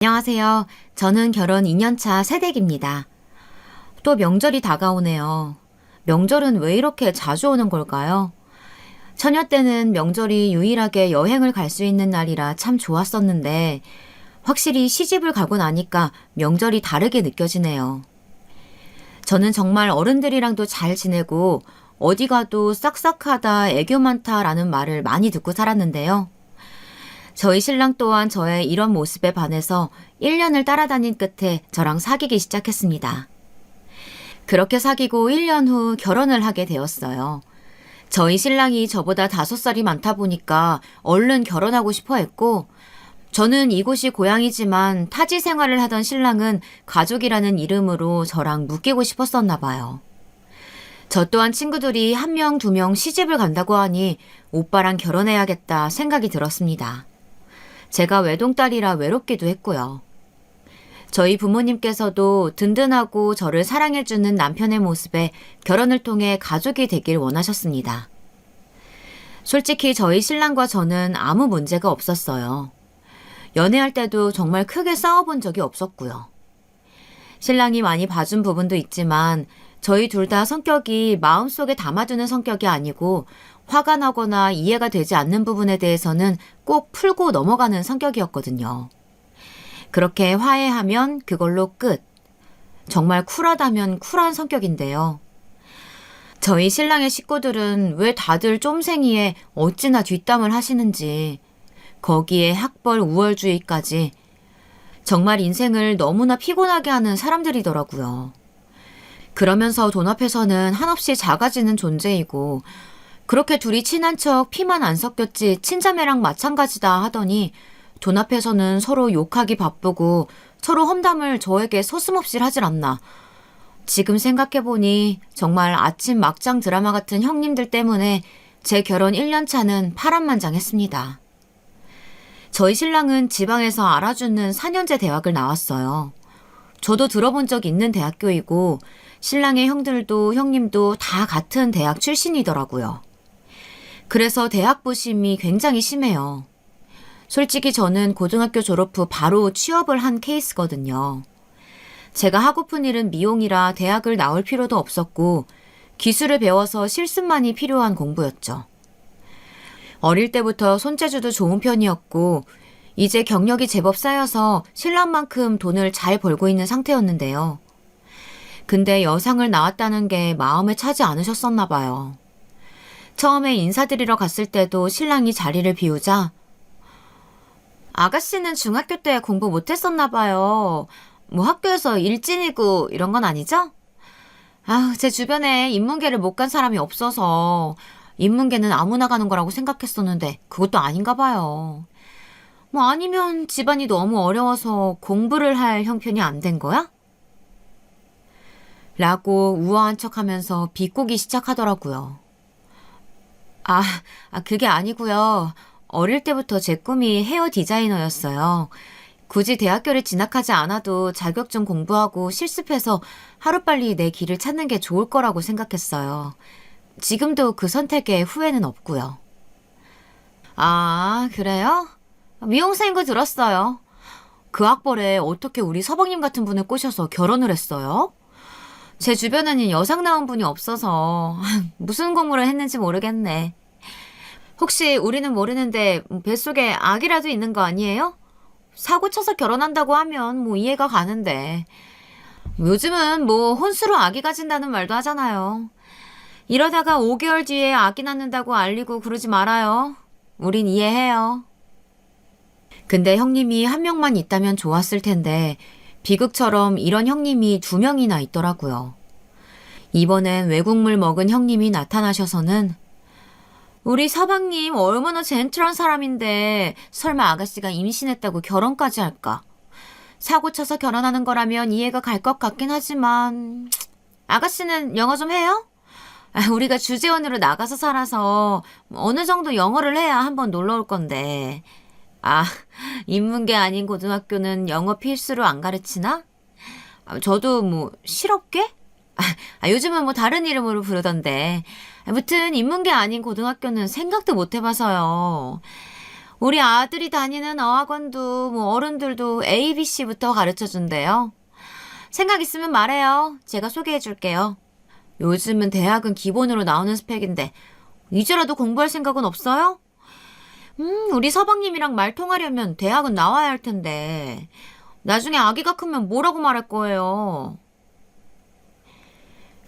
안녕하세요. 저는 결혼 2년차 새댁입니다. 또 명절이 다가오네요. 명절은 왜 이렇게 자주 오는 걸까요? 처녀 때는 명절이 유일하게 여행을 갈 수 있는 날이라 참 좋았었는데, 확실히 시집을 가고 나니까 명절이 다르게 느껴지네요. 저는 정말 어른들이랑도 잘 지내고, 어디 가도 싹싹하다, 애교 많다라는 말을 많이 듣고 살았는데요. 저희 신랑 또한 저의 이런 모습에 반해서 1년을 따라다닌 끝에 저랑 사귀기 시작했습니다. 그렇게 사귀고 1년 후 결혼을 하게 되었어요. 저희 신랑이 저보다 5살이 많다 보니까 얼른 결혼하고 싶어 했고, 저는 이곳이 고향이지만 타지 생활을 하던 신랑은 가족이라는 이름으로 저랑 묶이고 싶었었나 봐요. 저 또한 친구들이 1명, 2명 시집을 간다고 하니 오빠랑 결혼해야겠다 생각이 들었습니다. 제가 외동딸이라 외롭기도 했고요. 저희 부모님께서도 든든하고 저를 사랑해주는 남편의 모습에 결혼을 통해 가족이 되길 원하셨습니다. 솔직히 저희 신랑과 저는 아무 문제가 없었어요. 연애할 때도 정말 크게 싸워본 적이 없었고요. 신랑이 많이 봐준 부분도 있지만 저희 둘 다 성격이 마음속에 담아두는 성격이 아니고 화가 나거나 이해가 되지 않는 부분에 대해서는 꼭 풀고 넘어가는 성격이었거든요. 그렇게 화해하면 그걸로 끝. 정말 쿨하다면 쿨한 성격인데요. 저희 신랑의 식구들은 왜 다들 쫌생이에 어찌나 뒷담을 하시는지, 거기에 학벌 우월주의까지 정말 인생을 너무나 피곤하게 하는 사람들이더라고요. 그러면서 돈 앞에서는 한없이 작아지는 존재이고, 그렇게 둘이 친한 척 피만 안 섞였지 친자매랑 마찬가지다 하더니 돈 앞에서는 서로 욕하기 바쁘고 서로 험담을 저에게 서슴없이 하질 않나. 지금 생각해보니 정말 아침 막장 드라마 같은 형님들 때문에 제 결혼 1년 차는 파란만장했습니다. 저희 신랑은 지방에서 알아주는 4년제 대학을 나왔어요. 저도 들어본 적 있는 대학교이고 신랑의 형들도 형님도 다 같은 대학 출신이더라고요. 그래서 대학 부심이 굉장히 심해요. 솔직히 저는 고등학교 졸업 후 바로 취업을 한 케이스거든요. 제가 하고픈 일은 미용이라 대학을 나올 필요도 없었고 기술을 배워서 실습만이 필요한 공부였죠. 어릴 때부터 손재주도 좋은 편이었고 이제 경력이 제법 쌓여서 신랑만큼 돈을 잘 벌고 있는 상태였는데요. 근데 여상을 낳았다는 게 마음에 차지 않으셨었나 봐요. 처음에 인사드리러 갔을 때도 신랑이 자리를 비우자 아가씨는 중학교 때 공부 못했었나 봐요. 뭐 학교에서 일진이고 이런 건 아니죠? 제 주변에 인문계를 못 간 사람이 없어서 인문계는 아무나 가는 거라고 생각했었는데 그것도 아닌가 봐요. 뭐 아니면 집안이 너무 어려워서 공부를 할 형편이 안 된 거야? 라고 우아한 척하면서 비꼬기 시작하더라고요. 그게 아니고요. 어릴 때부터 제 꿈이 헤어 디자이너였어요. 굳이 대학교를 진학하지 않아도 자격증 공부하고 실습해서 하루빨리 내 길을 찾는 게 좋을 거라고 생각했어요. 지금도 그 선택에 후회는 없고요. 그래요? 미용사인 거 들었어요. 그 학벌에 어떻게 우리 서방님 같은 분을 꼬셔서 결혼을 했어요? 제 주변에는 여상 나온 분이 없어서 무슨 공부를 했는지 모르겠네. 혹시 우리는 모르는데 뱃속에 아기라도 있는 거 아니에요? 사고 쳐서 결혼한다고 하면 뭐 이해가 가는데. 요즘은 뭐 혼수로 아기 가진다는 말도 하잖아요. 이러다가 5개월 뒤에 아기 낳는다고 알리고 그러지 말아요. 우린 이해해요. 근데 형님이 1명만 있다면 좋았을 텐데 비극처럼 이런 형님이 2명이나 있더라고요. 이번엔 외국물 먹은 형님이 나타나셔서는 우리 서방님 얼마나 젠틀한 사람인데 설마 아가씨가 임신했다고 결혼까지 할까? 사고 쳐서 결혼하는 거라면 이해가 갈 것 같긴 하지만 아가씨는 영어 좀 해요? 우리가 주재원으로 나가서 살아서 어느 정도 영어를 해야 한번 놀러 올 건데. 인문계 아닌 고등학교는 영어 필수로 안 가르치나? 저도 뭐 실업계? 요즘은 뭐 다른 이름으로 부르던데. 아무튼 인문계 아닌 고등학교는 생각도 못 해봐서요. 우리 아들이 다니는 어학원도 뭐 어른들도 ABC부터 가르쳐 준대요. 생각 있으면 말해요. 제가 소개해 줄게요. 요즘은 대학은 기본으로 나오는 스펙인데 이제라도 공부할 생각은 없어요? 우리 서방님이랑 말 통하려면 대학은 나와야 할 텐데 나중에 아기가 크면 뭐라고 말할 거예요?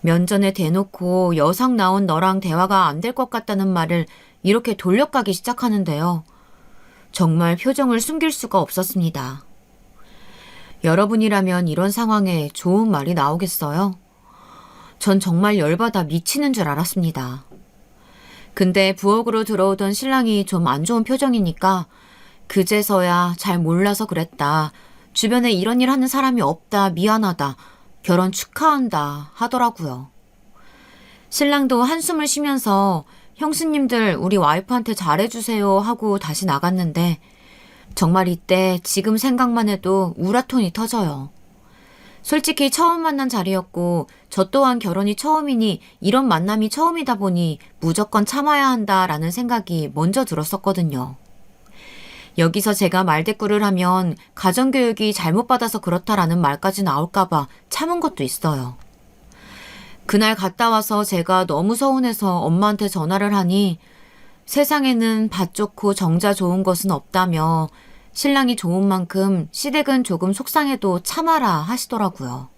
면전에 대놓고 여상 나온 너랑 대화가 안 될 것 같다는 말을 이렇게 돌려까기 시작하는데요. 정말 표정을 숨길 수가 없었습니다. 여러분이라면 이런 상황에 좋은 말이 나오겠어요? 전 정말 열받아 미치는 줄 알았습니다. 근데 부엌으로 들어오던 신랑이 좀 안 좋은 표정이니까 그제서야 잘 몰라서 그랬다. 주변에 이런 일 하는 사람이 없다. 미안하다. 결혼 축하한다 하더라고요. 신랑도 한숨을 쉬면서 형수님들 우리 와이프한테 잘해주세요 하고 다시 나갔는데 정말 이때 지금 생각만 해도 우라통이 터져요. 솔직히 처음 만난 자리였고 저 또한 결혼이 처음이니 이런 만남이 처음이다 보니 무조건 참아야 한다라는 생각이 먼저 들었었거든요. 여기서 제가 말대꾸를 하면 가정교육이 잘못 받아서 그렇다라는 말까지 나올까봐 참은 것도 있어요. 그날 갔다 와서 제가 너무 서운해서 엄마한테 전화를 하니 세상에는 밭 좋고 정자 좋은 것은 없다며 신랑이 좋은 만큼 시댁은 조금 속상해도 참아라 하시더라고요.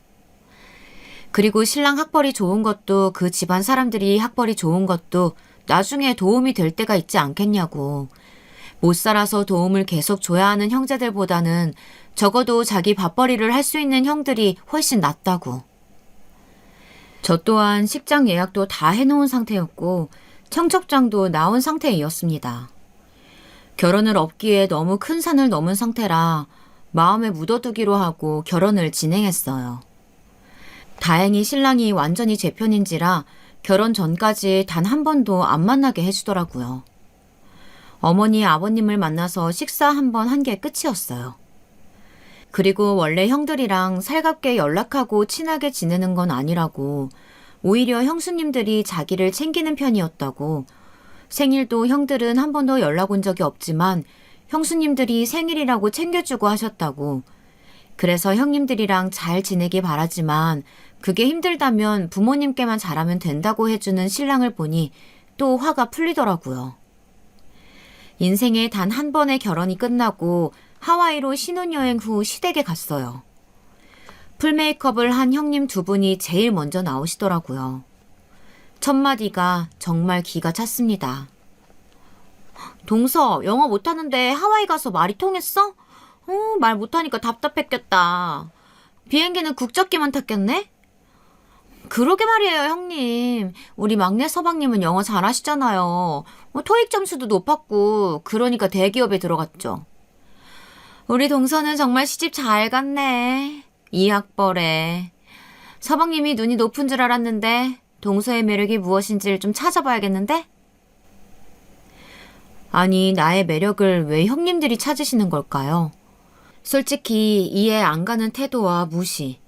그리고 신랑 학벌이 좋은 것도 그 집안 사람들이 학벌이 좋은 것도 나중에 도움이 될 때가 있지 않겠냐고. 못 살아서 도움을 계속 줘야 하는 형제들보다는 적어도 자기 밥벌이를 할 수 있는 형들이 훨씬 낫다고. 저 또한 식장 예약도 다 해놓은 상태였고 청첩장도 나온 상태이었습니다. 결혼을 업기에 너무 큰 산을 넘은 상태라 마음에 묻어두기로 하고 결혼을 진행했어요. 다행히 신랑이 완전히 제 편인지라 결혼 전까지 단 한 번도 안 만나게 해주더라고요. 어머니, 아버님을 만나서 식사 한 번 한 게 끝이었어요. 그리고 원래 형들이랑 살갑게 연락하고 친하게 지내는 건 아니라고 오히려 형수님들이 자기를 챙기는 편이었다고 생일도 형들은 한 번도 연락 온 적이 없지만 형수님들이 생일이라고 챙겨주고 하셨다고 그래서 형님들이랑 잘 지내길 바라지만 그게 힘들다면 부모님께만 잘하면 된다고 해주는 신랑을 보니 또 화가 풀리더라고요. 인생에 단 한 번의 결혼이 끝나고 하와이로 신혼여행 후 시댁에 갔어요. 풀메이크업을 한 형님 두 분이 제일 먼저 나오시더라고요. 첫 마디가 정말 기가 찼습니다. 동서, 영어 못하는데 하와이 가서 말이 통했어? 말 못하니까 답답했겠다. 비행기는 국적기만 탔겠네? 그러게 말이에요, 형님. 우리 막내 서방님은 영어 잘하시잖아요. 토익 점수도 높았고 그러니까 대기업에 들어갔죠. 우리 동서는 정말 시집 잘 갔네. 이 학벌에. 서방님이 눈이 높은 줄 알았는데 동서의 매력이 무엇인지를 좀 찾아봐야겠는데? 아니, 나의 매력을 왜 형님들이 찾으시는 걸까요? 솔직히 이해 안 가는 태도와 무시.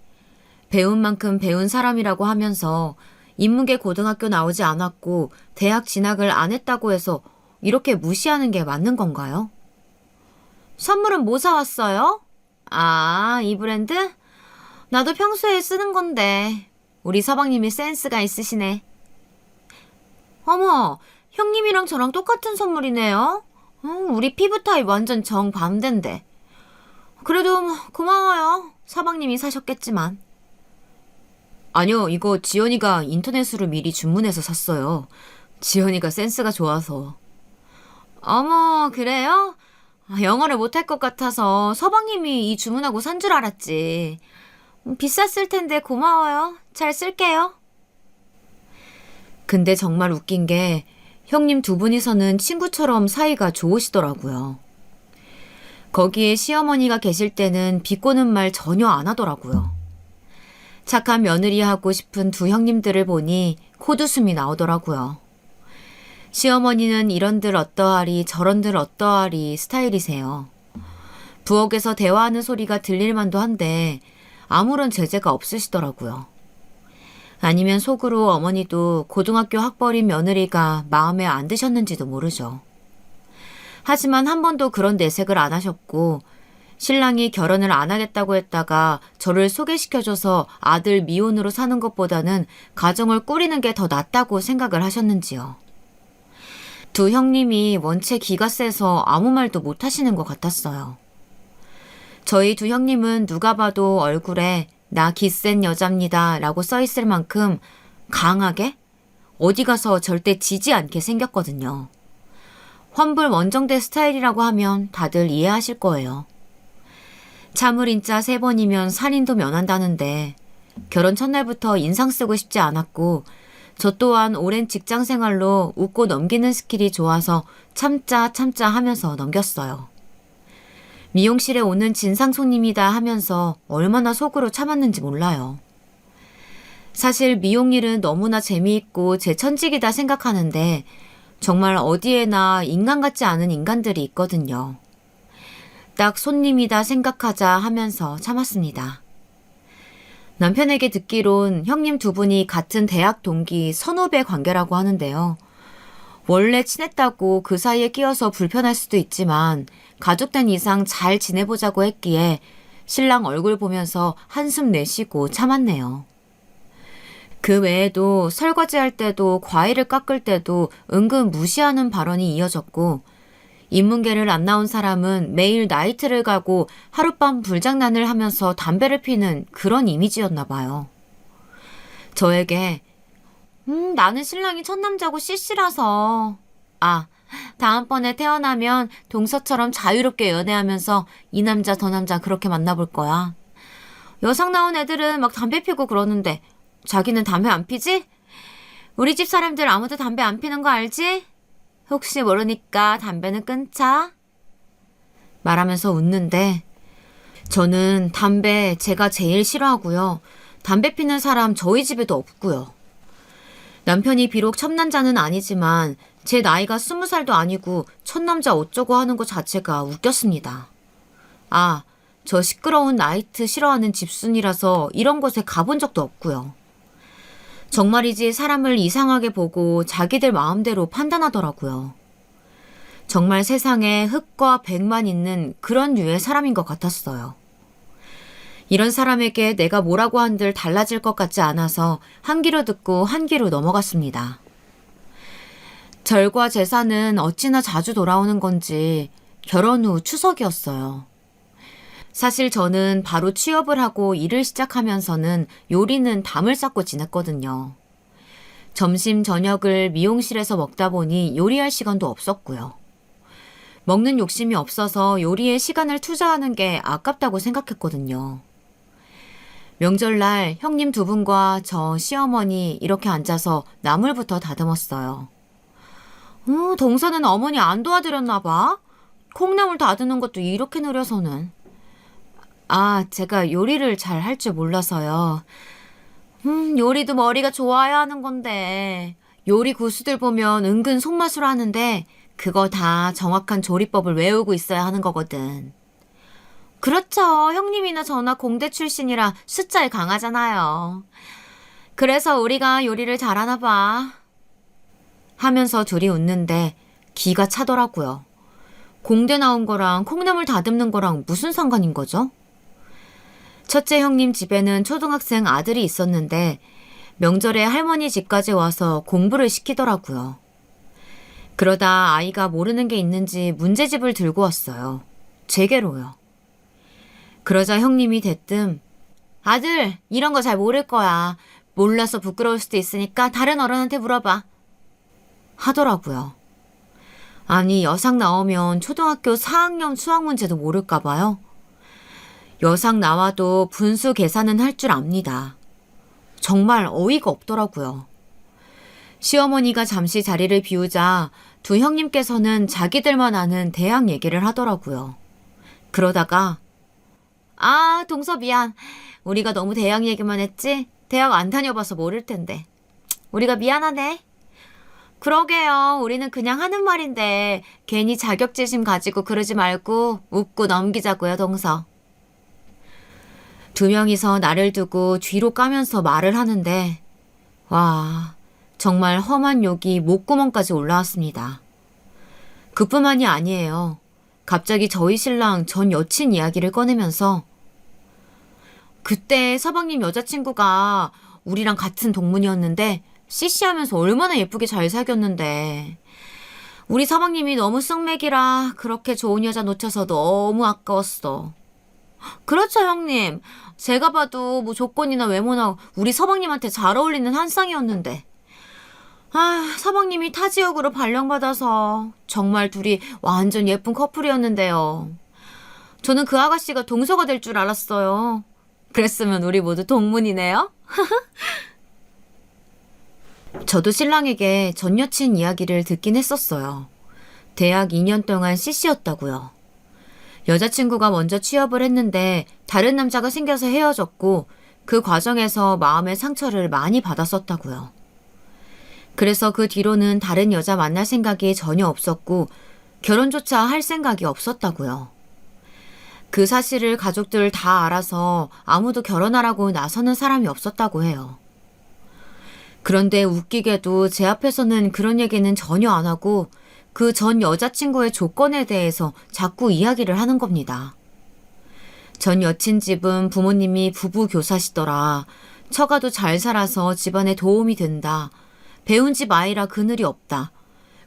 배운 만큼 배운 사람이라고 하면서 인문계 고등학교 나오지 않았고 대학 진학을 안 했다고 해서 이렇게 무시하는 게 맞는 건가요? 선물은 뭐 사왔어요? 아, 이 브랜드? 나도 평소에 쓰는 건데 우리 서방님이 센스가 있으시네. 어머, 형님이랑 저랑 똑같은 선물이네요. 우리 피부 타입 완전 정반대인데. 그래도 고마워요. 서방님이 사셨겠지만. 아니요, 이거 지연이가 인터넷으로 미리 주문해서 샀어요. 지연이가 센스가 좋아서. 어머, 그래요? 영어를 못할 것 같아서 서방님이 이 주문하고 산 줄 알았지. 비쌌을 텐데 고마워요. 잘 쓸게요. 근데 정말 웃긴 게 형님 두 분이서는 친구처럼 사이가 좋으시더라고요. 거기에 시어머니가 계실 때는 비꼬는 말 전혀 안 하더라고요. 착한 며느리 하고 싶은 두 형님들을 보니 코웃음이 나오더라고요. 시어머니는 이런들 어떠하리 저런들 어떠하리 스타일이세요. 부엌에서 대화하는 소리가 들릴 만도 한데 아무런 제재가 없으시더라고요. 아니면 속으로 어머니도 고등학교 학벌인 며느리가 마음에 안 드셨는지도 모르죠. 하지만 한 번도 그런 내색을 안 하셨고 신랑이 결혼을 안 하겠다고 했다가 저를 소개시켜줘서 아들 미혼으로 사는 것보다는 가정을 꾸리는 게 더 낫다고 생각을 하셨는지요. 두 형님이 원체 기가 세서 아무 말도 못 하시는 것 같았어요. 저희 두 형님은 누가 봐도 얼굴에 나 기센 여자입니다 라고 써있을 만큼 강하게 어디 가서 절대 지지 않게 생겼거든요. 환불 원정대 스타일이라고 하면 다들 이해하실 거예요. 차물인자 3번이면 살인도 면한다는데 결혼 첫날부터 인상 쓰고 싶지 않았고 저 또한 오랜 직장 생활로 웃고 넘기는 스킬이 좋아서 참자 하면서 넘겼어요. 미용실에 오는 진상 손님이다 하면서 얼마나 속으로 참았는지 몰라요. 사실 미용일은 너무나 재미있고 제 천직이다 생각하는데 정말 어디에나 인간 같지 않은 인간들이 있거든요. 딱 손님이다 생각하자 하면서 참았습니다. 남편에게 듣기론 형님 두 분이 같은 대학 동기 선후배 관계라고 하는데요. 원래 친했다고 그 사이에 끼어서 불편할 수도 있지만 가족된 이상 잘 지내보자고 했기에 신랑 얼굴 보면서 한숨 내쉬고 참았네요. 그 외에도 설거지할 때도 과일을 깎을 때도 은근 무시하는 발언이 이어졌고 인문계를 안 나온 사람은 매일 나이트를 가고 하룻밤 불장난을 하면서 담배를 피는 그런 이미지였나 봐요. 저에게 나는 신랑이 첫 남자고 CC라서 다음번에 태어나면 동서처럼 자유롭게 연애하면서 이 남자 저 남자 그렇게 만나볼 거야. 여상 나온 애들은 막 담배 피고 그러는데 자기는 담배 안 피지? 우리 집 사람들 아무도 담배 안 피는 거 알지? 혹시 모르니까 담배는 끊자. 말하면서 웃는데 저는 담배 제가 제일 싫어하고요. 담배 피는 사람 저희 집에도 없고요. 남편이 비록 첩남자는 아니지만 제 나이가 20살도 아니고 첩남자 어쩌고 하는 것 자체가 웃겼습니다. 저 시끄러운 나이트 싫어하는 집순이라서 이런 곳에 가본 적도 없고요. 정말이지 사람을 이상하게 보고 자기들 마음대로 판단하더라고요. 정말 세상에 흑과 백만 있는 그런 류의 사람인 것 같았어요. 이런 사람에게 내가 뭐라고 한들 달라질 것 같지 않아서 한 귀로 듣고 한 귀로 넘어갔습니다. 절과 제사는 어찌나 자주 돌아오는 건지 결혼 후 추석이었어요. 사실 저는 바로 취업을 하고 일을 시작하면서는 요리는 담을 쌓고 지냈거든요. 점심, 저녁을 미용실에서 먹다 보니 요리할 시간도 없었고요. 먹는 욕심이 없어서 요리에 시간을 투자하는 게 아깝다고 생각했거든요. 명절날 형님 두 분과 저 시어머니 이렇게 앉아서 나물부터 다듬었어요. 동서는 어머니 안 도와드렸나 봐. 콩나물 다듬는 것도 이렇게 느려서는. 제가 요리를 잘 할 줄 몰라서요. 요리도 머리가 좋아야 하는 건데 요리 고수들 보면 은근 손맛으로 하는데 그거 다 정확한 조리법을 외우고 있어야 하는 거거든. 그렇죠. 형님이나 저나 공대 출신이라 숫자에 강하잖아요. 그래서 우리가 요리를 잘하나 봐. 하면서 둘이 웃는데 기가 차더라고요. 공대 나온 거랑 콩나물 다듬는 거랑 무슨 상관인 거죠? 첫째 형님 집에는 초등학생 아들이 있었는데 명절에 할머니 집까지 와서 공부를 시키더라고요. 그러다 아이가 모르는 게 있는지 문제집을 들고 왔어요. 제게로요. 그러자 형님이 대뜸 아들 이런 거 잘 모를 거야. 몰라서 부끄러울 수도 있으니까 다른 어른한테 물어봐. 하더라고요. 아니 여상 나오면 초등학교 4학년 수학 문제도 모를까 봐요. 여상 나와도 분수 계산은 할 줄 압니다. 정말 어이가 없더라고요. 시어머니가 잠시 자리를 비우자 두 형님께서는 자기들만 아는 대학 얘기를 하더라고요. 그러다가 동서 미안. 우리가 너무 대학 얘기만 했지? 대학 안 다녀봐서 모를 텐데. 우리가 미안하네. 그러게요. 우리는 그냥 하는 말인데 괜히 자격지심 가지고 그러지 말고 웃고 넘기자고요, 동서. 두 명이서 나를 두고 뒤로 까면서 말을 하는데 와, 정말 험한 욕이 목구멍까지 올라왔습니다. 그뿐만이 아니에요. 갑자기 저희 신랑 전 여친 이야기를 꺼내면서 그때 서방님 여자친구가 우리랑 같은 동문이었는데 CC하면서 얼마나 예쁘게 잘 사귀었는데 우리 서방님이 너무 쓱맥이라 그렇게 좋은 여자 놓쳐서 너무 아까웠어. 그렇죠, 형님. 제가 봐도 뭐 조건이나 외모나 우리 서방님한테 잘 어울리는 한 쌍이었는데. 서방님이 타 지역으로 발령받아서 정말 둘이 완전 예쁜 커플이었는데요. 저는 그 아가씨가 동서가 될 줄 알았어요. 그랬으면 우리 모두 동문이네요. 저도 신랑에게 전 여친 이야기를 듣긴 했었어요. 대학 2년 동안 CC였다고요. 여자친구가 먼저 취업을 했는데 다른 남자가 생겨서 헤어졌고 그 과정에서 마음의 상처를 많이 받았었다고요. 그래서 그 뒤로는 다른 여자 만날 생각이 전혀 없었고 결혼조차 할 생각이 없었다고요. 그 사실을 가족들 다 알아서 아무도 결혼하라고 나서는 사람이 없었다고 해요. 그런데 웃기게도 제 앞에서는 그런 얘기는 전혀 안 하고 그 전 여자친구의 조건에 대해서 자꾸 이야기를 하는 겁니다. 전 여친 집은 부모님이 부부 교사시더라. 처가도 잘 살아서 집안에 도움이 된다. 배운 집 아이라 그늘이 없다.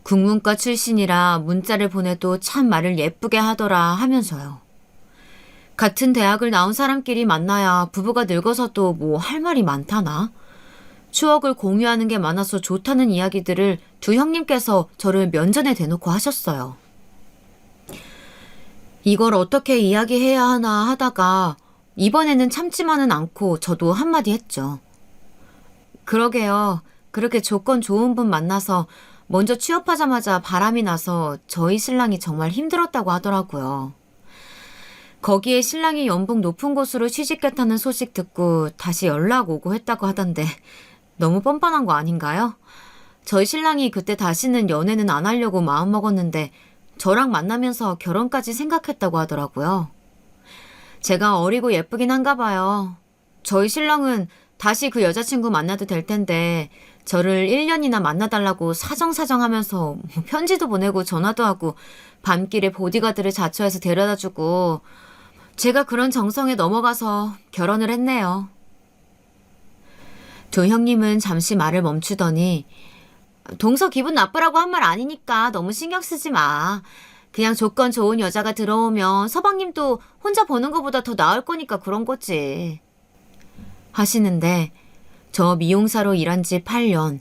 국문과 출신이라 문자를 보내도 참 말을 예쁘게 하더라 하면서요. 같은 대학을 나온 사람끼리 만나야 부부가 늙어서도 뭐 할 말이 많다나? 추억을 공유하는 게 많아서 좋다는 이야기들을 두 형님께서 저를 면전에 대놓고 하셨어요. 이걸 어떻게 이야기해야 하나 하다가 이번에는 참지만은 않고 저도 한마디 했죠. 그러게요. 그렇게 조건 좋은 분 만나서 먼저 취업하자마자 바람이 나서 저희 신랑이 정말 힘들었다고 하더라고요. 거기에 신랑이 연봉 높은 곳으로 취직했다는 소식 듣고 다시 연락 오고 했다고 하던데 너무 뻔뻔한 거 아닌가요? 저희 신랑이 그때 다시는 연애는 안 하려고 마음먹었는데 저랑 만나면서 결혼까지 생각했다고 하더라고요. 제가 어리고 예쁘긴 한가 봐요. 저희 신랑은 다시 그 여자친구 만나도 될 텐데 저를 1년이나 만나달라고 사정사정하면서 편지도 보내고 전화도 하고 밤길에 보디가드를 자처해서 데려다주고 제가 그런 정성에 넘어가서 결혼을 했네요. 두 형님은 잠시 말을 멈추더니 동서 기분 나쁘라고 한 말 아니니까 너무 신경 쓰지 마. 그냥 조건 좋은 여자가 들어오면 서방님도 혼자 버는 것보다 더 나을 거니까 그런 거지. 하시는데 저 미용사로 일한 지 8년,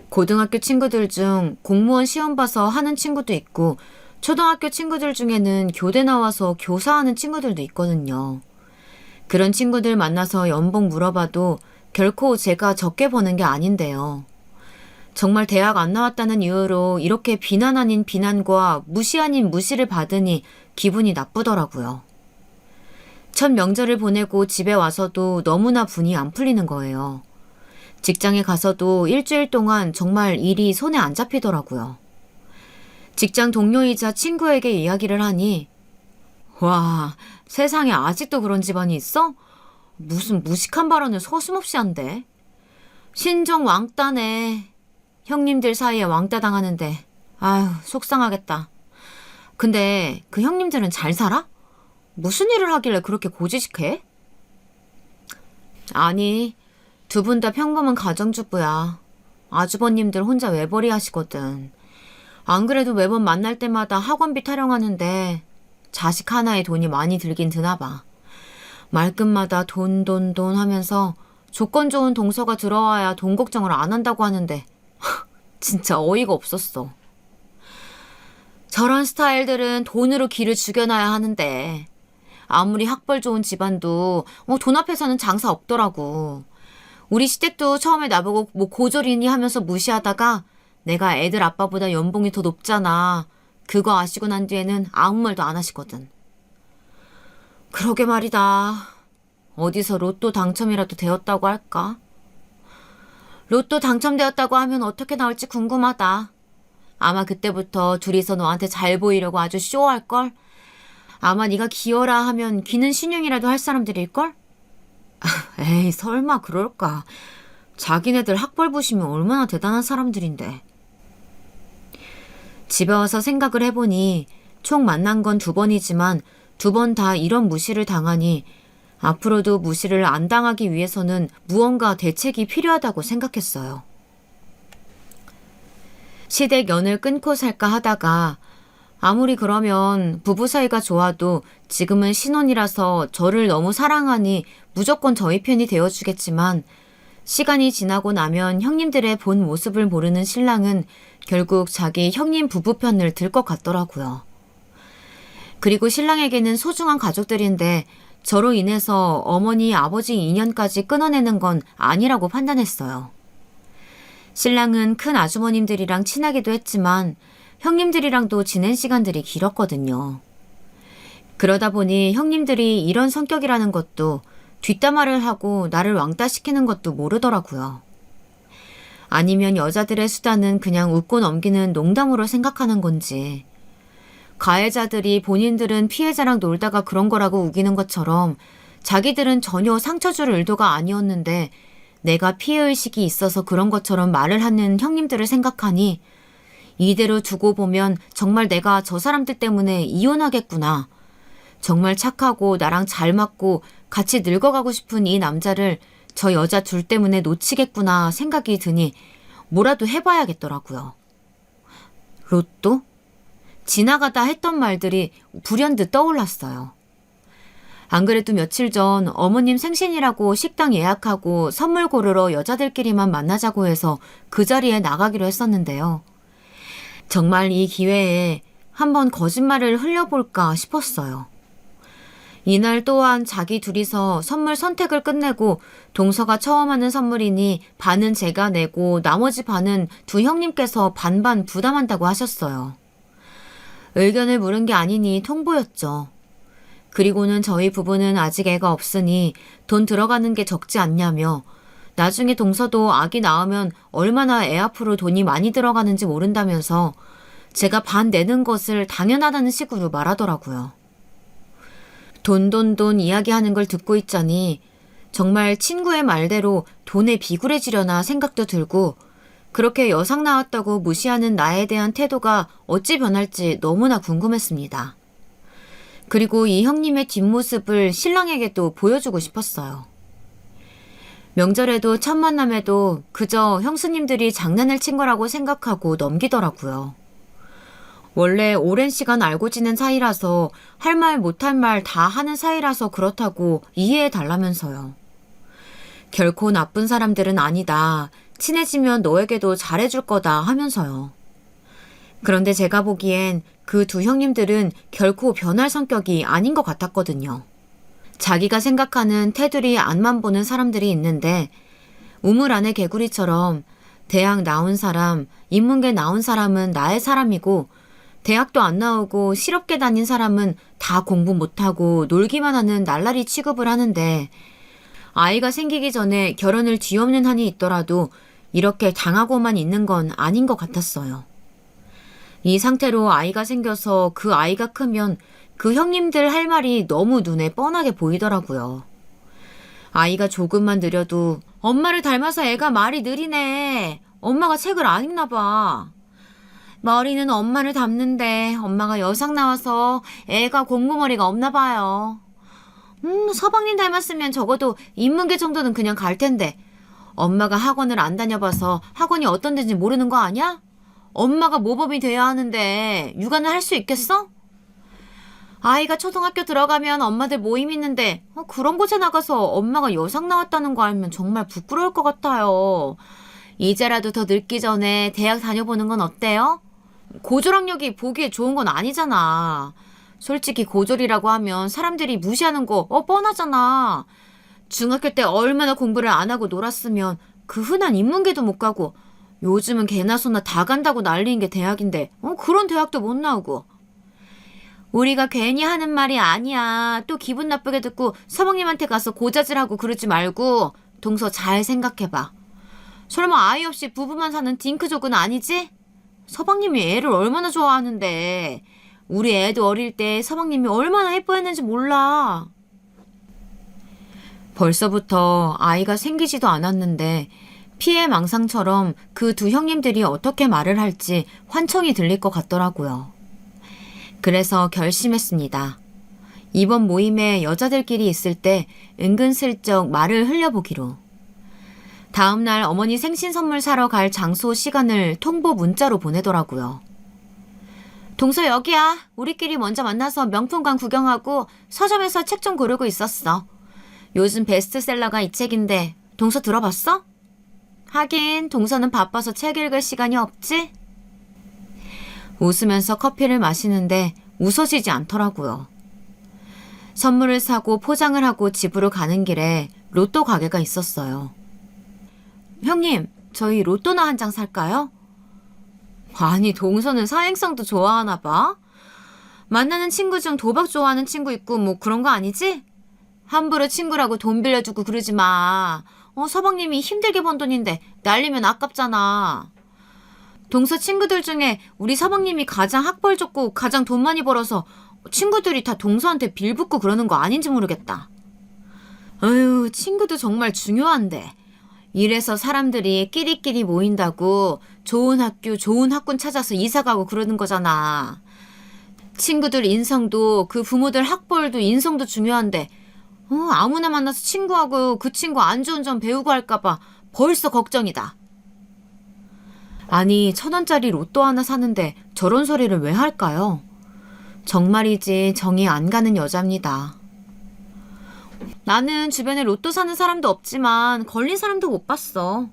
고등학교 친구들 중 공무원 시험 봐서 하는 친구도 있고 초등학교 친구들 중에는 교대 나와서 교사하는 친구들도 있거든요. 그런 친구들 만나서 연봉 물어봐도 결코 제가 적게 버는 게 아닌데요. 정말 대학 안 나왔다는 이유로 이렇게 비난 아닌 비난과 무시 아닌 무시를 받으니 기분이 나쁘더라고요. 첫 명절을 보내고 집에 와서도 너무나 분이 안 풀리는 거예요. 직장에 가서도 일주일 동안 정말 일이 손에 안 잡히더라고요. 직장 동료이자 친구에게 이야기를 하니 와, 세상에 아직도 그런 집안이 있어? 무슨 무식한 발언을 서슴없이 한대. 신종 왕따네. 형님들 사이에 왕따 당하는데 아휴 속상하겠다. 근데 그 형님들은 잘 살아? 무슨 일을 하길래 그렇게 고지식해? 아니, 두 분 다 평범한 가정주부야. 아주버님들 혼자 외벌이 하시거든. 안 그래도 매번 만날 때마다 학원비 타령하는데 자식 하나에 돈이 많이 들긴 드나 봐. 말끝마다 돈 하면서 조건 좋은 동서가 들어와야 돈 걱정을 안 한다고 하는데 진짜 어이가 없었어. 저런 스타일들은 돈으로 기를 죽여놔야 하는데 아무리 학벌 좋은 집안도 돈 앞에서는 장사 없더라고. 우리 시댁도 처음에 나보고 뭐 고졸이니 하면서 무시하다가 내가 애들 아빠보다 연봉이 더 높잖아. 그거 아시고 난 뒤에는 아무 말도 안 하시거든. 그러게 말이다. 어디서 로또 당첨이라도 되었다고 할까? 로또 당첨되었다고 하면 어떻게 나올지 궁금하다. 아마 그때부터 둘이서 너한테 잘 보이려고 아주 쇼할걸? 아마 네가 기어라 하면 기는 신용이라도 할 사람들일걸? 에이 설마 그럴까. 자기네들 학벌 보시면 얼마나 대단한 사람들인데. 집에 와서 생각을 해보니 총 만난 건 2번이지만 2번 다 이런 무시를 당하니 앞으로도 무시를 안 당하기 위해서는 무언가 대책이 필요하다고 생각했어요. 시댁 연을 끊고 살까 하다가 아무리 그러면 부부 사이가 좋아도 지금은 신혼이라서 저를 너무 사랑하니 무조건 저희 편이 되어주겠지만 시간이 지나고 나면 형님들의 본 모습을 모르는 신랑은 결국 자기 형님 부부 편을 들 것 같더라고요. 그리고 신랑에게는 소중한 가족들인데 저로 인해서 어머니, 아버지 인연까지 끊어내는 건 아니라고 판단했어요. 신랑은 큰 아주머님들이랑 친하기도 했지만 형님들이랑도 지낸 시간들이 길었거든요. 그러다 보니 형님들이 이런 성격이라는 것도 뒷담화를 하고 나를 왕따시키는 것도 모르더라고요. 아니면 여자들의 수다는 그냥 웃고 넘기는 농담으로 생각하는 건지, 가해자들이 본인들은 피해자랑 놀다가 그런 거라고 우기는 것처럼 자기들은 전혀 상처 줄 의도가 아니었는데 내가 피해의식이 있어서 그런 것처럼 말을 하는 형님들을 생각하니 이대로 두고 보면 정말 내가 저 사람들 때문에 이혼하겠구나. 정말 착하고 나랑 잘 맞고 같이 늙어가고 싶은 이 남자를 저 여자 둘 때문에 놓치겠구나 생각이 드니 뭐라도 해봐야겠더라고요. 로또? 지나가다 했던 말들이 불현듯 떠올랐어요. 안 그래도 며칠 전 어머님 생신이라고 식당 예약하고 선물 고르러 여자들끼리만 만나자고 해서 그 자리에 나가기로 했었는데요. 정말 이 기회에 한번 거짓말을 흘려볼까 싶었어요. 이날 또한 자기 둘이서 선물 선택을 끝내고 동서가 처음 하는 선물이니 반은 제가 내고 나머지 반은 두 형님께서 반반 부담한다고 하셨어요. 의견을 물은 게 아니니 통보였죠. 그리고는 저희 부부는 아직 애가 없으니 돈 들어가는 게 적지 않냐며 나중에 동서도 아기 낳으면 얼마나 애 앞으로 돈이 많이 들어가는지 모른다면서 제가 반 내는 것을 당연하다는 식으로 말하더라고요. 돈 이야기하는 걸 듣고 있자니 정말 친구의 말대로 돈에 비굴해지려나 생각도 들고 그렇게 여상 나왔다고 무시하는 나에 대한 태도가 어찌 변할지 너무나 궁금했습니다. 그리고 이 형님의 뒷모습을 신랑에게도 보여주고 싶었어요. 명절에도 첫 만남에도 그저 형수님들이 장난을 친 거라고 생각하고 넘기더라고요. 원래 오랜 시간 알고 지낸 사이라서 할 말 못할 말 다 하는 사이라서 그렇다고 이해해 달라면서요. 결코 나쁜 사람들은 아니다. 친해지면 너에게도 잘해줄 거다 하면서요. 그런데 제가 보기엔 그 두 형님들은 결코 변할 성격이 아닌 것 같았거든요. 자기가 생각하는 테두리 안만 보는 사람들이 있는데 우물 안의 개구리처럼 대학 나온 사람, 인문계 나온 사람은 나의 사람이고 대학도 안 나오고 실업계 다닌 사람은 다 공부 못하고 놀기만 하는 날라리 취급을 하는데 아이가 생기기 전에 결혼을 뒤엎는 한이 있더라도 이렇게 당하고만 있는 건 아닌 것 같았어요. 이 상태로 아이가 생겨서 그 아이가 크면 그 형님들 할 말이 너무 눈에 뻔하게 보이더라고요. 아이가 조금만 느려도 엄마를 닮아서 애가 말이 느리네. 엄마가 책을 안 읽나 봐. 머리는 엄마를 닮는데 엄마가 여상 나와서 애가 공부머리가 없나 봐요. 서방님 닮았으면 적어도 인문계 정도는 그냥 갈 텐데 엄마가 학원을 안 다녀봐서 학원이 어떤 데인지 모르는 거 아니야? 엄마가 모범이 돼야 하는데 육아는 할 수 있겠어? 아이가 초등학교 들어가면 엄마들 모임 있는데 그런 곳에 나가서 엄마가 여상 나왔다는 거 알면 정말 부끄러울 것 같아요. 이제라도 더 늙기 전에 대학 다녀보는 건 어때요? 고졸학력이 보기에 좋은 건 아니잖아. 솔직히 고졸이라고 하면 사람들이 무시하는 거 뻔하잖아. 중학교 때 얼마나 공부를 안 하고 놀았으면 그 흔한 인문계도 못 가고 요즘은 개나 소나 다 간다고 난리인 게 대학인데 그런 대학도 못 나오고. 우리가 괜히 하는 말이 아니야. 또 기분 나쁘게 듣고 서방님한테 가서 고자질하고 그러지 말고 동서 잘 생각해봐. 설마 아이 없이 부부만 사는 딩크족은 아니지? 서방님이 애를 얼마나 좋아하는데 우리 애도 어릴 때 서방님이 얼마나 예뻐했는지 몰라. 벌써부터 아이가 생기지도 않았는데 피해망상처럼 그 두 형님들이 어떻게 말을 할지 환청이 들릴 것 같더라고요. 그래서 결심했습니다. 이번 모임에 여자들끼리 있을 때 은근슬쩍 말을 흘려보기로. 다음날 어머니 생신 선물 사러 갈 장소 시간을 통보 문자로 보내더라고요. 동서 여기야. 우리끼리 먼저 만나서 명품관 구경하고 서점에서 책 좀 고르고 있었어. 요즘 베스트셀러가 이 책인데 동서 들어봤어? 하긴 동서는 바빠서 책 읽을 시간이 없지? 웃으면서 커피를 마시는데 웃어지지 않더라고요. 선물을 사고 포장을 하고 집으로 가는 길에 로또 가게가 있었어요. 형님, 저희 로또나 한 장 살까요? 아니, 동서는 사행성도 좋아하나 봐. 만나는 친구 중 도박 좋아하는 친구 있고 뭐 그런 거 아니지? 함부로 친구라고 돈 빌려주고 그러지 마. 서방님이 힘들게 번 돈인데 날리면 아깝잖아. 동서 친구들 중에 우리 서방님이 가장 학벌 좋고 가장 돈 많이 벌어서 친구들이 다 동서한테 빌붙고 그러는 거 아닌지 모르겠다. 어휴, 친구도 정말 중요한데. 이래서 사람들이 끼리끼리 모인다고 좋은 학교, 좋은 학군 찾아서 이사가고 그러는 거잖아. 친구들 인성도 그 부모들 학벌도 인성도 중요한데 아무나 만나서 친구하고 그 친구 안 좋은 점 배우고 할까봐 벌써 걱정이다. 아니, 1,000원짜리 로또 하나 사는데 저런 소리를 왜 할까요? 정말이지 정이 안 가는 여자입니다. 나는 주변에 로또 사는 사람도 없지만 걸린 사람도 못 봤어.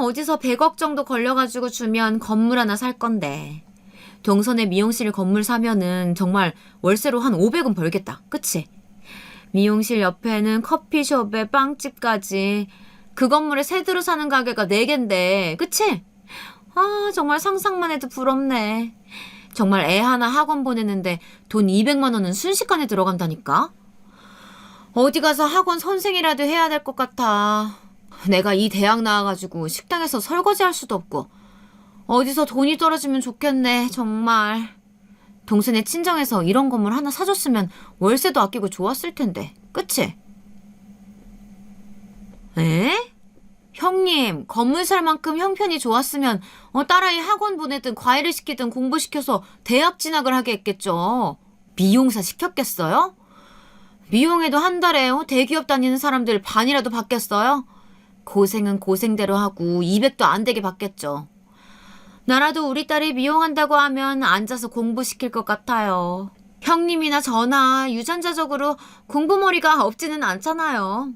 어디서 100억 정도 걸려가지고 주면 건물 하나 살 건데. 동선에 미용실 건물 사면은 정말 월세로 한 500은 벌겠다. 그치? 미용실 옆에는 커피숍에 빵집까지. 그 건물에 새들어 사는 가게가 4개인데. 그치? 정말 상상만 해도 부럽네. 정말 애 하나 학원 보내는데 돈 200만 원은 순식간에 들어간다니까? 어디 가서 학원 선생이라도 해야 될 것 같아. 내가 이 대학 나와가지고 식당에서 설거지 할 수도 없고 어디서 돈이 떨어지면 좋겠네, 정말. 동생네 친정에서 이런 건물 하나 사줬으면 월세도 아끼고 좋았을 텐데, 그치? 에? 형님, 건물 살 만큼 형편이 좋았으면 딸아이 학원 보내든 과외를 시키든 공부시켜서 대학 진학을 하게 했겠죠. 미용사 시켰겠어요? 미용에도 한 달에 대기업 다니는 사람들 반이라도 받겠어요? 고생은 고생대로 하고 200도 안 되게 받겠죠. 나라도 우리 딸이 미용한다고 하면 앉아서 공부시킬 것 같아요. 형님이나 저나 유전자적으로 공부머리가 없지는 않잖아요.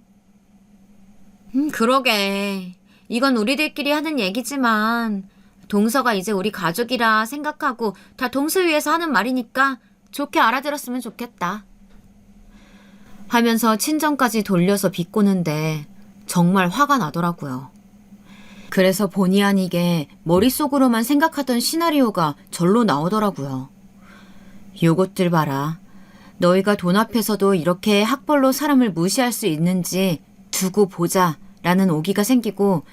그러게. 이건 우리들끼리 하는 얘기지만 동서가 이제 우리 가족이라 생각하고 다 동서 위해서 하는 말이니까 좋게 알아들었으면 좋겠다. 하면서 친정까지 돌려서 비꼬는데 정말 화가 나더라고요. 그래서 본의 아니게 머릿속으로만 생각하던 시나리오가 절로 나오더라고요. 요것들 봐라. 너희가 돈 앞에서도 이렇게 학벌로 사람을 무시할 수 있는지 두고 보자 라는 오기가 생기고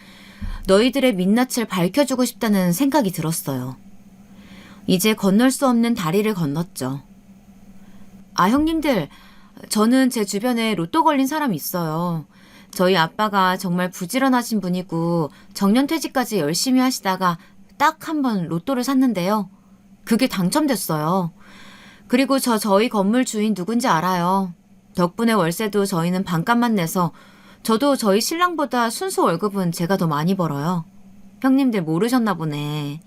너희들의 민낯을 밝혀주고 싶다는 생각이 들었어요. 이제 건널 수 없는 다리를 건넜죠. 형님들, 저는 제 주변에 로또 걸린 사람이 있어요. 저희 아빠가 정말 부지런하신 분이고 정년퇴직까지 열심히 하시다가 딱 한 번 로또를 샀는데요. 그게 당첨됐어요. 그리고 저희 건물 주인 누군지 알아요. 덕분에 월세도 저희는 반값만 내서 저도 저희 신랑보다 순수 월급은 제가 더 많이 벌어요. 형님들 모르셨나 보네.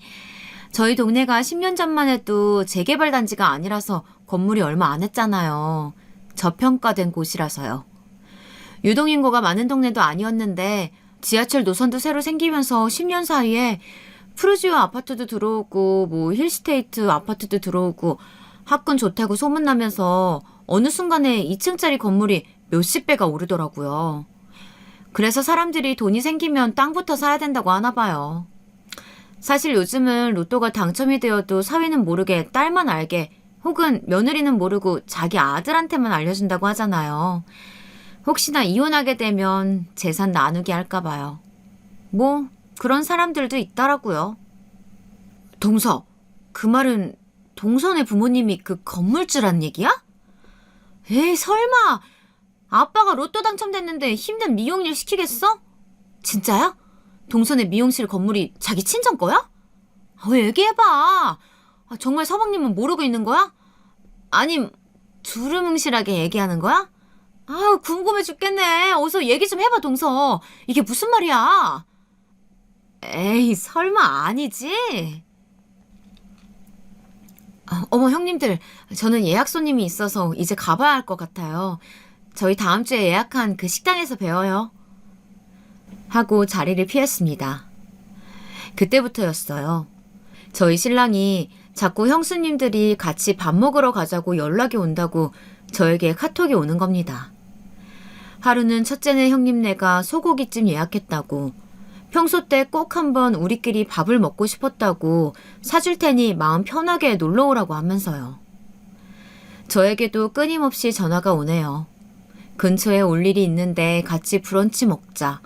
저희 동네가 10년 전만 해도 재개발 단지가 아니라서 건물이 얼마 안 했잖아요. 저평가된 곳이라서요. 유동인구가 많은 동네도 아니었는데 지하철 노선도 새로 생기면서 10년 사이에 푸르지오 아파트도 들어오고 뭐 힐스테이트 아파트도 들어오고 학군 좋다고 소문나면서 어느 순간에 2층짜리 건물이 몇십 배가 오르더라고요. 그래서 사람들이 돈이 생기면 땅부터 사야 된다고 하나 봐요. 사실 요즘은 로또가 당첨이 되어도 사위는 모르게 딸만 알게 혹은 며느리는 모르고 자기 아들한테만 알려준다고 하잖아요. 혹시나 이혼하게 되면 재산 나누기 할까 봐요. 뭐 그런 사람들도 있더라고요. 동서, 그 말은 동선의 부모님이 그 건물주란 얘기야? 에이 설마 아빠가 로또 당첨됐는데 힘든 미용일 시키겠어? 진짜야? 동선의 미용실 건물이 자기 친정 거야? 왜 얘기해봐. 정말 서방님은 모르고 있는 거야? 아님 두루뭉실하게 얘기하는 거야? 궁금해 죽겠네. 어서 얘기 좀 해봐, 동서. 이게 무슨 말이야? 에이, 설마 아니지? 어머, 형님들. 저는 예약 손님이 있어서 이제 가봐야 할 것 같아요. 저희 다음 주에 예약한 그 식당에서 뵈어요. 하고 자리를 피했습니다. 그때부터였어요. 저희 신랑이 자꾸 형수님들이 같이 밥 먹으러 가자고 연락이 온다고 저에게 카톡이 오는 겁니다. 하루는 첫째네 형님네가 소고기찜 예약했다고, 평소 때 꼭 한번 우리끼리 밥을 먹고 싶었다고 사줄 테니 마음 편하게 놀러 오라고 하면서요. 저에게도 끊임없이 전화가 오네요. 근처에 올 일이 있는데 같이 브런치 먹자.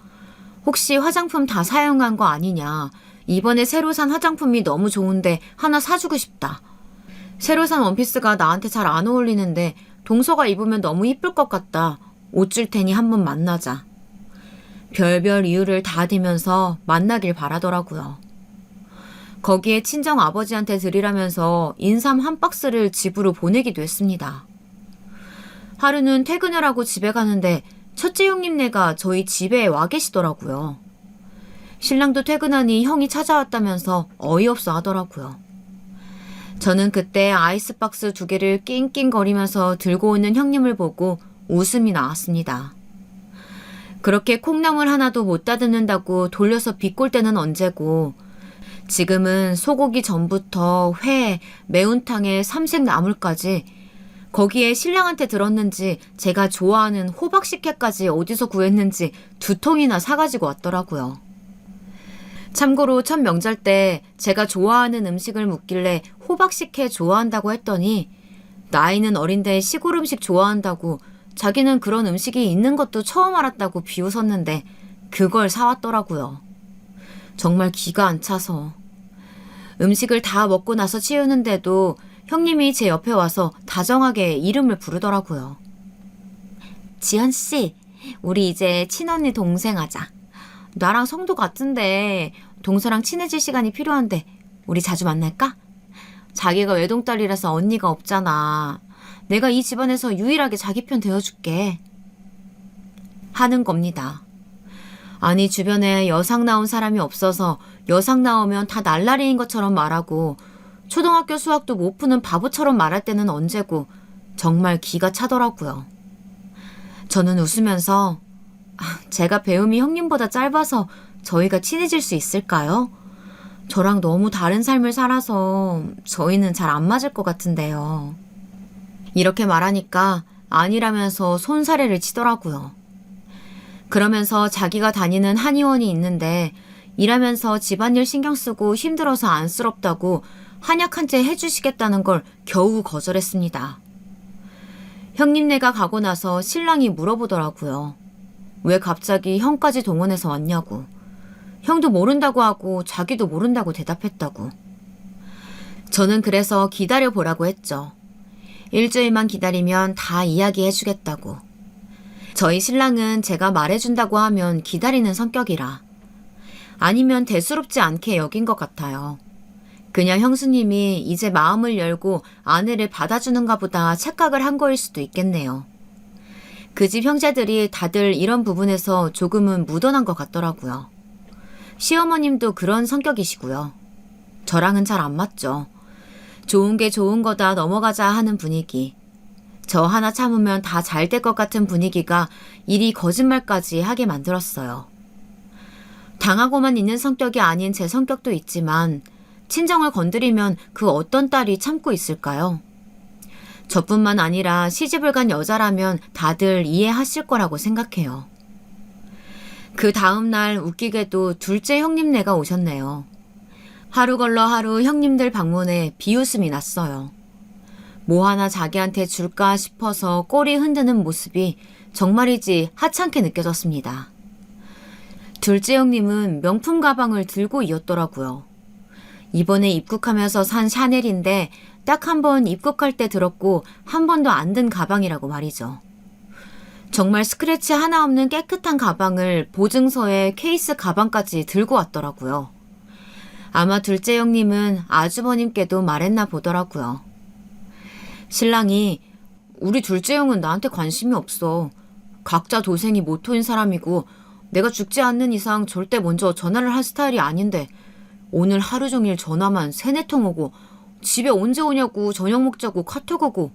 혹시 화장품 다 사용한 거 아니냐. 이번에 새로 산 화장품이 너무 좋은데 하나 사주고 싶다. 새로 산 원피스가 나한테 잘 안 어울리는데 동서가 입으면 너무 이쁠 것 같다. 옷 줄 테니 한번 만나자. 별별 이유를 다 대면서 만나길 바라더라고요. 거기에 친정 아버지한테 드리라면서 인삼 한 박스를 집으로 보내기도 했습니다. 하루는 퇴근을 하고 집에 가는데 첫째 형님네가 저희 집에 와 계시더라고요. 신랑도 퇴근하니 형이 찾아왔다면서 어이없어 하더라고요. 저는 그때 아이스박스 2개를 낑낑거리면서 들고 오는 형님을 보고 웃음이 나왔습니다. 그렇게 콩나물 하나도 못 다듬는다고 돌려서 비꼴 때는 언제고, 지금은 소고기 전부터 회, 매운탕에 삼색 나물까지, 거기에 신랑한테 들었는지 제가 좋아하는 호박식혜까지 어디서 구했는지 2통이나 사가지고 왔더라고요. 참고로 첫 명절 때 제가 좋아하는 음식을 묻길래 호박식혜 좋아한다고 했더니, 나이는 어린데 시골 음식 좋아한다고, 자기는 그런 음식이 있는 것도 처음 알았다고 비웃었는데 그걸 사왔더라고요. 정말 기가 안 차서. 음식을 다 먹고 나서 치우는데도 형님이 제 옆에 와서 다정하게 이름을 부르더라고요. 지연씨, 우리 이제 친언니 동생 하자. 나랑 성도 같은데 동서랑 친해질 시간이 필요한데 우리 자주 만날까? 자기가 외동딸이라서 언니가 없잖아. 내가 이 집안에서 유일하게 자기 편 되어줄게. 하는 겁니다. 아니, 주변에 여상 나온 사람이 없어서 여상 나오면 다 날라리인 것처럼 말하고, 초등학교 수학도 못 푸는 바보처럼 말할 때는 언제고, 정말 기가 차더라고요. 저는 웃으면서 제가 배움이 형님보다 짧아서 저희가 친해질 수 있을까요? 저랑 너무 다른 삶을 살아서 저희는 잘 안 맞을 것 같은데요. 이렇게 말하니까 아니라면서 손사래를 치더라고요. 그러면서 자기가 다니는 한의원이 있는데 일하면서 집안일 신경 쓰고 힘들어서 안쓰럽다고 한약 한 채 해주시겠다는 걸 겨우 거절했습니다. 형님네가 가고 나서 신랑이 물어보더라고요. 왜 갑자기 형까지 동원해서 왔냐고. 형도 모른다고 하고 자기도 모른다고 대답했다고. 저는 그래서 기다려보라고 했죠. 일주일만 기다리면 다 이야기해주겠다고. 저희 신랑은 제가 말해준다고 하면 기다리는 성격이라. 아니면 대수롭지 않게 여긴 것 같아요. 그냥 형수님이 이제 마음을 열고 아내를 받아주는가 보다 착각을 한 거일 수도 있겠네요. 그 집 형제들이 다들 이런 부분에서 조금은 묻어난 것 같더라고요. 시어머님도 그런 성격이시고요. 저랑은 잘 안 맞죠. 좋은 게 좋은 거다 넘어가자 하는 분위기. 저 하나 참으면 다 잘 될 것 같은 분위기가 이리 거짓말까지 하게 만들었어요. 당하고만 있는 성격이 아닌 제 성격도 있지만 친정을 건드리면 그 어떤 딸이 참고 있을까요? 저뿐만 아니라 시집을 간 여자라면 다들 이해하실 거라고 생각해요. 그 다음 날 웃기게도 둘째 형님네가 오셨네요. 하루 걸러 하루 형님들 방문에 비웃음이 났어요. 뭐 하나 자기한테 줄까 싶어서 꼬리 흔드는 모습이 정말이지 하찮게 느껴졌습니다. 둘째 형님은 명품 가방을 들고 이었더라고요. 이번에 입국하면서 산 샤넬인데 딱 한 번 입국할 때 들었고 한 번도 안 든 가방이라고 말이죠. 정말 스크래치 하나 없는 깨끗한 가방을 보증서에 케이스 가방까지 들고 왔더라고요. 아마 둘째 형님은 아주버님께도 말했나 보더라고요. 신랑이 우리 둘째 형은 나한테 관심이 없어. 각자 도생이 모토인 사람이고 내가 죽지 않는 이상 절대 먼저 전화를 할 스타일이 아닌데 오늘 하루 종일 전화만 3-4통 오고 집에 언제 오냐고 저녁 먹자고 카톡 오고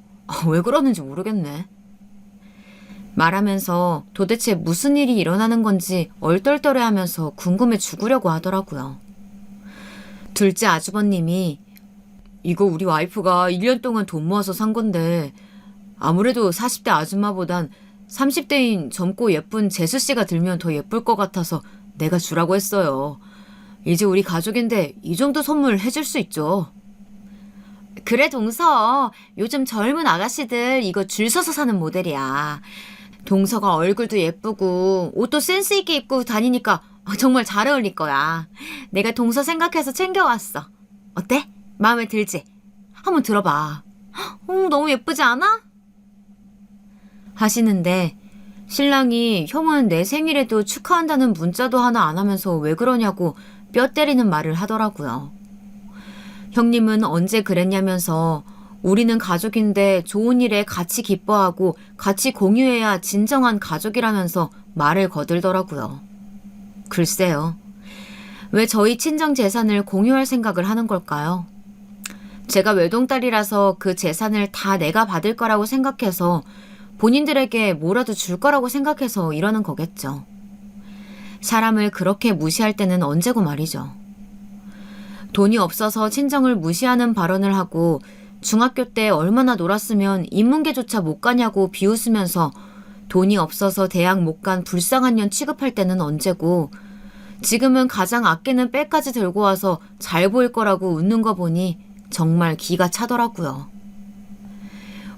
왜 그러는지 모르겠네. 말하면서 도대체 무슨 일이 일어나는 건지 얼떨떨해하면서 궁금해 죽으려고 하더라고요. 둘째 아주버님이 이거 우리 와이프가 1년 동안 돈 모아서 산 건데 아무래도 40대 아줌마보단 30대인 젊고 예쁜 재수씨가 들면 더 예쁠 것 같아서 내가 주라고 했어요. 이제 우리 가족인데 이 정도 선물 해줄 수 있죠. 그래 동서, 요즘 젊은 아가씨들 이거 줄 서서 사는 모델이야. 동서가 얼굴도 예쁘고 옷도 센스 있게 입고 다니니까 정말 잘 어울릴 거야. 내가 동서 생각해서 챙겨왔어. 어때? 마음에 들지? 한번 들어봐. 너무 예쁘지 않아? 하시는데 신랑이 형은 내 생일에도 축하한다는 문자도 하나 안 하면서 왜 그러냐고 뼈 때리는 말을 하더라고요. 형님은 언제 그랬냐면서 우리는 가족인데 좋은 일에 같이 기뻐하고 같이 공유해야 진정한 가족이라면서 말을 거들더라고요. 글쎄요. 왜 저희 친정 재산을 공유할 생각을 하는 걸까요? 제가 외동딸이라서 그 재산을 다 내가 받을 거라고 생각해서 본인들에게 뭐라도 줄 거라고 생각해서 이러는 거겠죠. 사람을 그렇게 무시할 때는 언제고 말이죠. 돈이 없어서 친정을 무시하는 발언을 하고 중학교 때 얼마나 놀았으면 인문계조차 못 가냐고 비웃으면서 돈이 없어서 대학 못 간 불쌍한 년 취급할 때는 언제고 지금은 가장 아끼는 백까지 들고 와서 잘 보일 거라고 웃는 거 보니 정말 기가 차더라고요.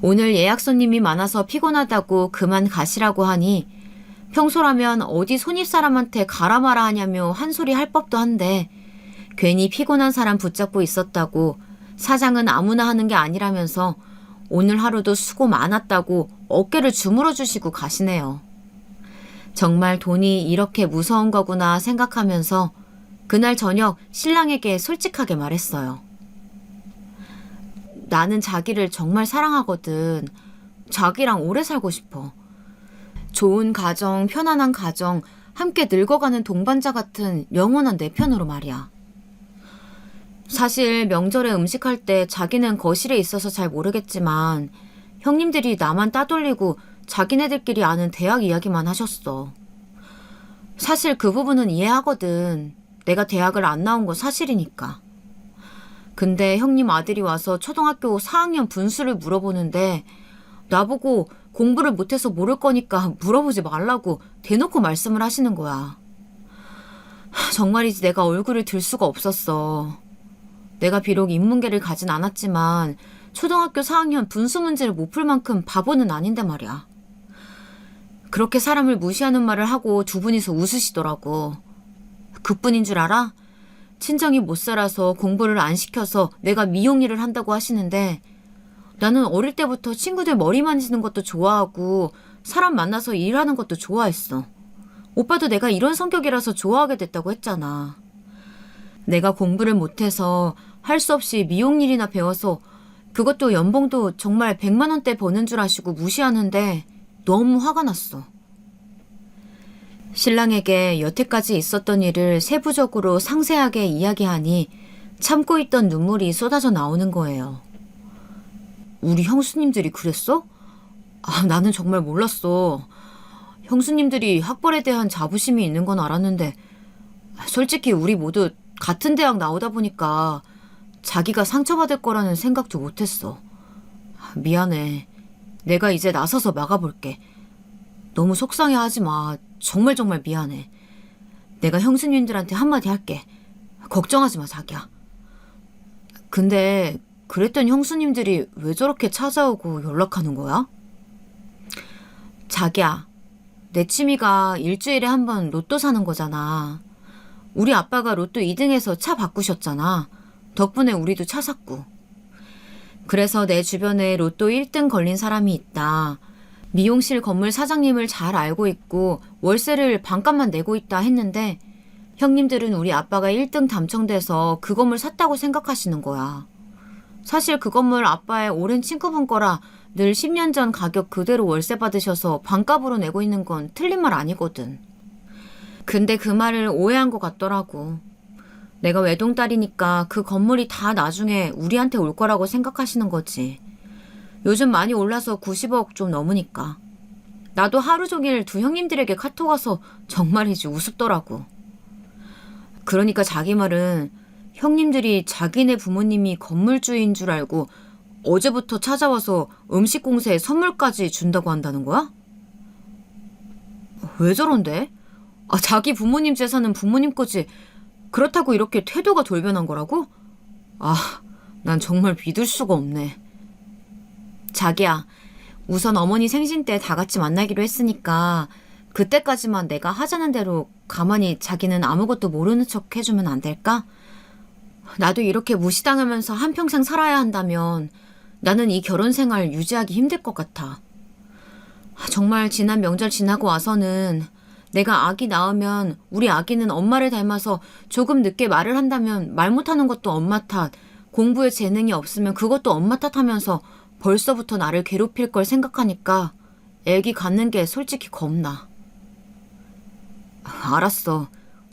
오늘 예약 손님이 많아서 피곤하다고 그만 가시라고 하니 평소라면 어디 손님사람한테 가라 마라 하냐며 한 소리 할 법도 한데 괜히 피곤한 사람 붙잡고 있었다고 사장은 아무나 하는 게 아니라면서 오늘 하루도 수고 많았다고 어깨를 주물어 주시고 가시네요. 정말 돈이 이렇게 무서운 거구나 생각하면서 그날 저녁 신랑에게 솔직하게 말했어요. 나는 자기를 정말 사랑하거든. 자기랑 오래 살고 싶어. 좋은 가정, 편안한 가정, 함께 늙어가는 동반자 같은 영원한 내 편으로 말이야. 사실 명절에 음식할 때 자기는 거실에 있어서 잘 모르겠지만 형님들이 나만 따돌리고 자기네들끼리 아는 대학 이야기만 하셨어. 사실 그 부분은 이해하거든. 내가 대학을 안 나온 거 사실이니까. 근데 형님 아들이 와서 초등학교 4학년 분수를 물어보는데 나보고 공부를 못해서 모를 거니까 물어보지 말라고 대놓고 말씀을 하시는 거야. 정말이지 내가 얼굴을 들 수가 없었어. 내가 비록 인문계를 가진 않았지만 초등학교 4학년 분수 문제를 못 풀 만큼 바보는 아닌데 말이야. 그렇게 사람을 무시하는 말을 하고 두 분이서 웃으시더라고. 그뿐인 줄 알아? 친정이 못 살아서 공부를 안 시켜서 내가 미용 일을 한다고 하시는데 나는 어릴 때부터 친구들 머리 만지는 것도 좋아하고 사람 만나서 일하는 것도 좋아했어. 오빠도 내가 이런 성격이라서 좋아하게 됐다고 했잖아. 내가 공부를 못해서 할 수 없이 미용 일이나 배워서 그것도 연봉도 정말 100만 원대 버는 줄 아시고 무시하는데 너무 화가 났어. 신랑에게 여태까지 있었던 일을 세부적으로 상세하게 이야기하니 참고 있던 눈물이 쏟아져 나오는 거예요. 우리 형수님들이 그랬어? 나는 정말 몰랐어. 형수님들이 학벌에 대한 자부심이 있는 건 알았는데 솔직히 우리 모두 같은 대학 나오다 보니까 자기가 상처받을 거라는 생각도 못했어. 미안해. 내가 이제 나서서 막아볼게. 너무 속상해하지 마. 정말 미안해. 내가 형수님들한테 한마디 할게. 걱정하지 마, 자기야. 근데 그랬던 형수님들이 왜 저렇게 찾아오고 연락하는 거야? 자기야, 내 취미가 일주일에 한 번 로또 사는 거잖아. 우리 아빠가 로또 2등해서 차 바꾸셨잖아. 덕분에 우리도 차 샀고. 그래서 내 주변에 로또 1등 걸린 사람이 있다. 미용실 건물 사장님을 잘 알고 있고 월세를 반값만 내고 있다 했는데 형님들은 우리 아빠가 1등 당첨돼서 그 건물 샀다고 생각하시는 거야. 사실 그 건물 아빠의 오랜 친구분 거라 늘 10년 전 가격 그대로 월세 받으셔서 반값으로 내고 있는 건 틀린 말 아니거든. 근데 그 말을 오해한 것 같더라고. 내가 외동딸이니까 그 건물이 다 나중에 우리한테 올 거라고 생각하시는 거지. 요즘 많이 올라서 90억 좀 넘으니까. 나도 하루 종일 두 형님들에게 카톡 와서 정말이지 우습더라고. 그러니까 자기 말은 형님들이 자기네 부모님이 건물주인 줄 알고 어제부터 찾아와서 음식 공세에 선물까지 준다고 한다는 거야? 왜 저런데? 자기 부모님 재산은 부모님 거지. 그렇다고 이렇게 태도가 돌변한 거라고? 난 정말 믿을 수가 없네. 자기야, 우선 어머니 생신 때 다 같이 만나기로 했으니까 그때까지만 내가 하자는 대로 가만히 자기는 아무것도 모르는 척 해주면 안 될까? 나도 이렇게 무시당하면서 한평생 살아야 한다면 나는 이 결혼 생활 유지하기 힘들 것 같아. 정말 지난 명절 지나고 와서는 내가 아기 낳으면 우리 아기는 엄마를 닮아서 조금 늦게 말을 한다면 말 못하는 것도 엄마 탓, 공부에 재능이 없으면 그것도 엄마 탓하면서 벌써부터 나를 괴롭힐 걸 생각하니까 애기 갖는 게 솔직히 겁나. 알았어.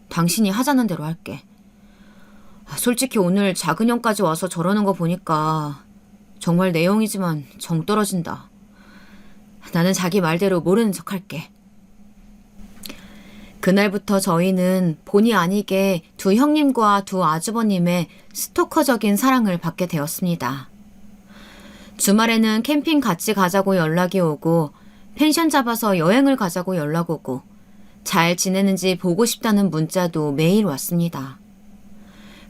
당신이 하자는 대로 할게. 솔직히 오늘 작은 형까지 와서 저러는 거 보니까 정말 내 형이지만 정 떨어진다. 나는 자기 말대로 모르는 척 할게. 그날부터 저희는 본의 아니게 두 형님과 두 아주버님의 스토커적인 사랑을 받게 되었습니다. 주말에는 캠핑 같이 가자고 연락이 오고 펜션 잡아서 여행을 가자고 연락 오고 잘 지내는지 보고 싶다는 문자도 매일 왔습니다.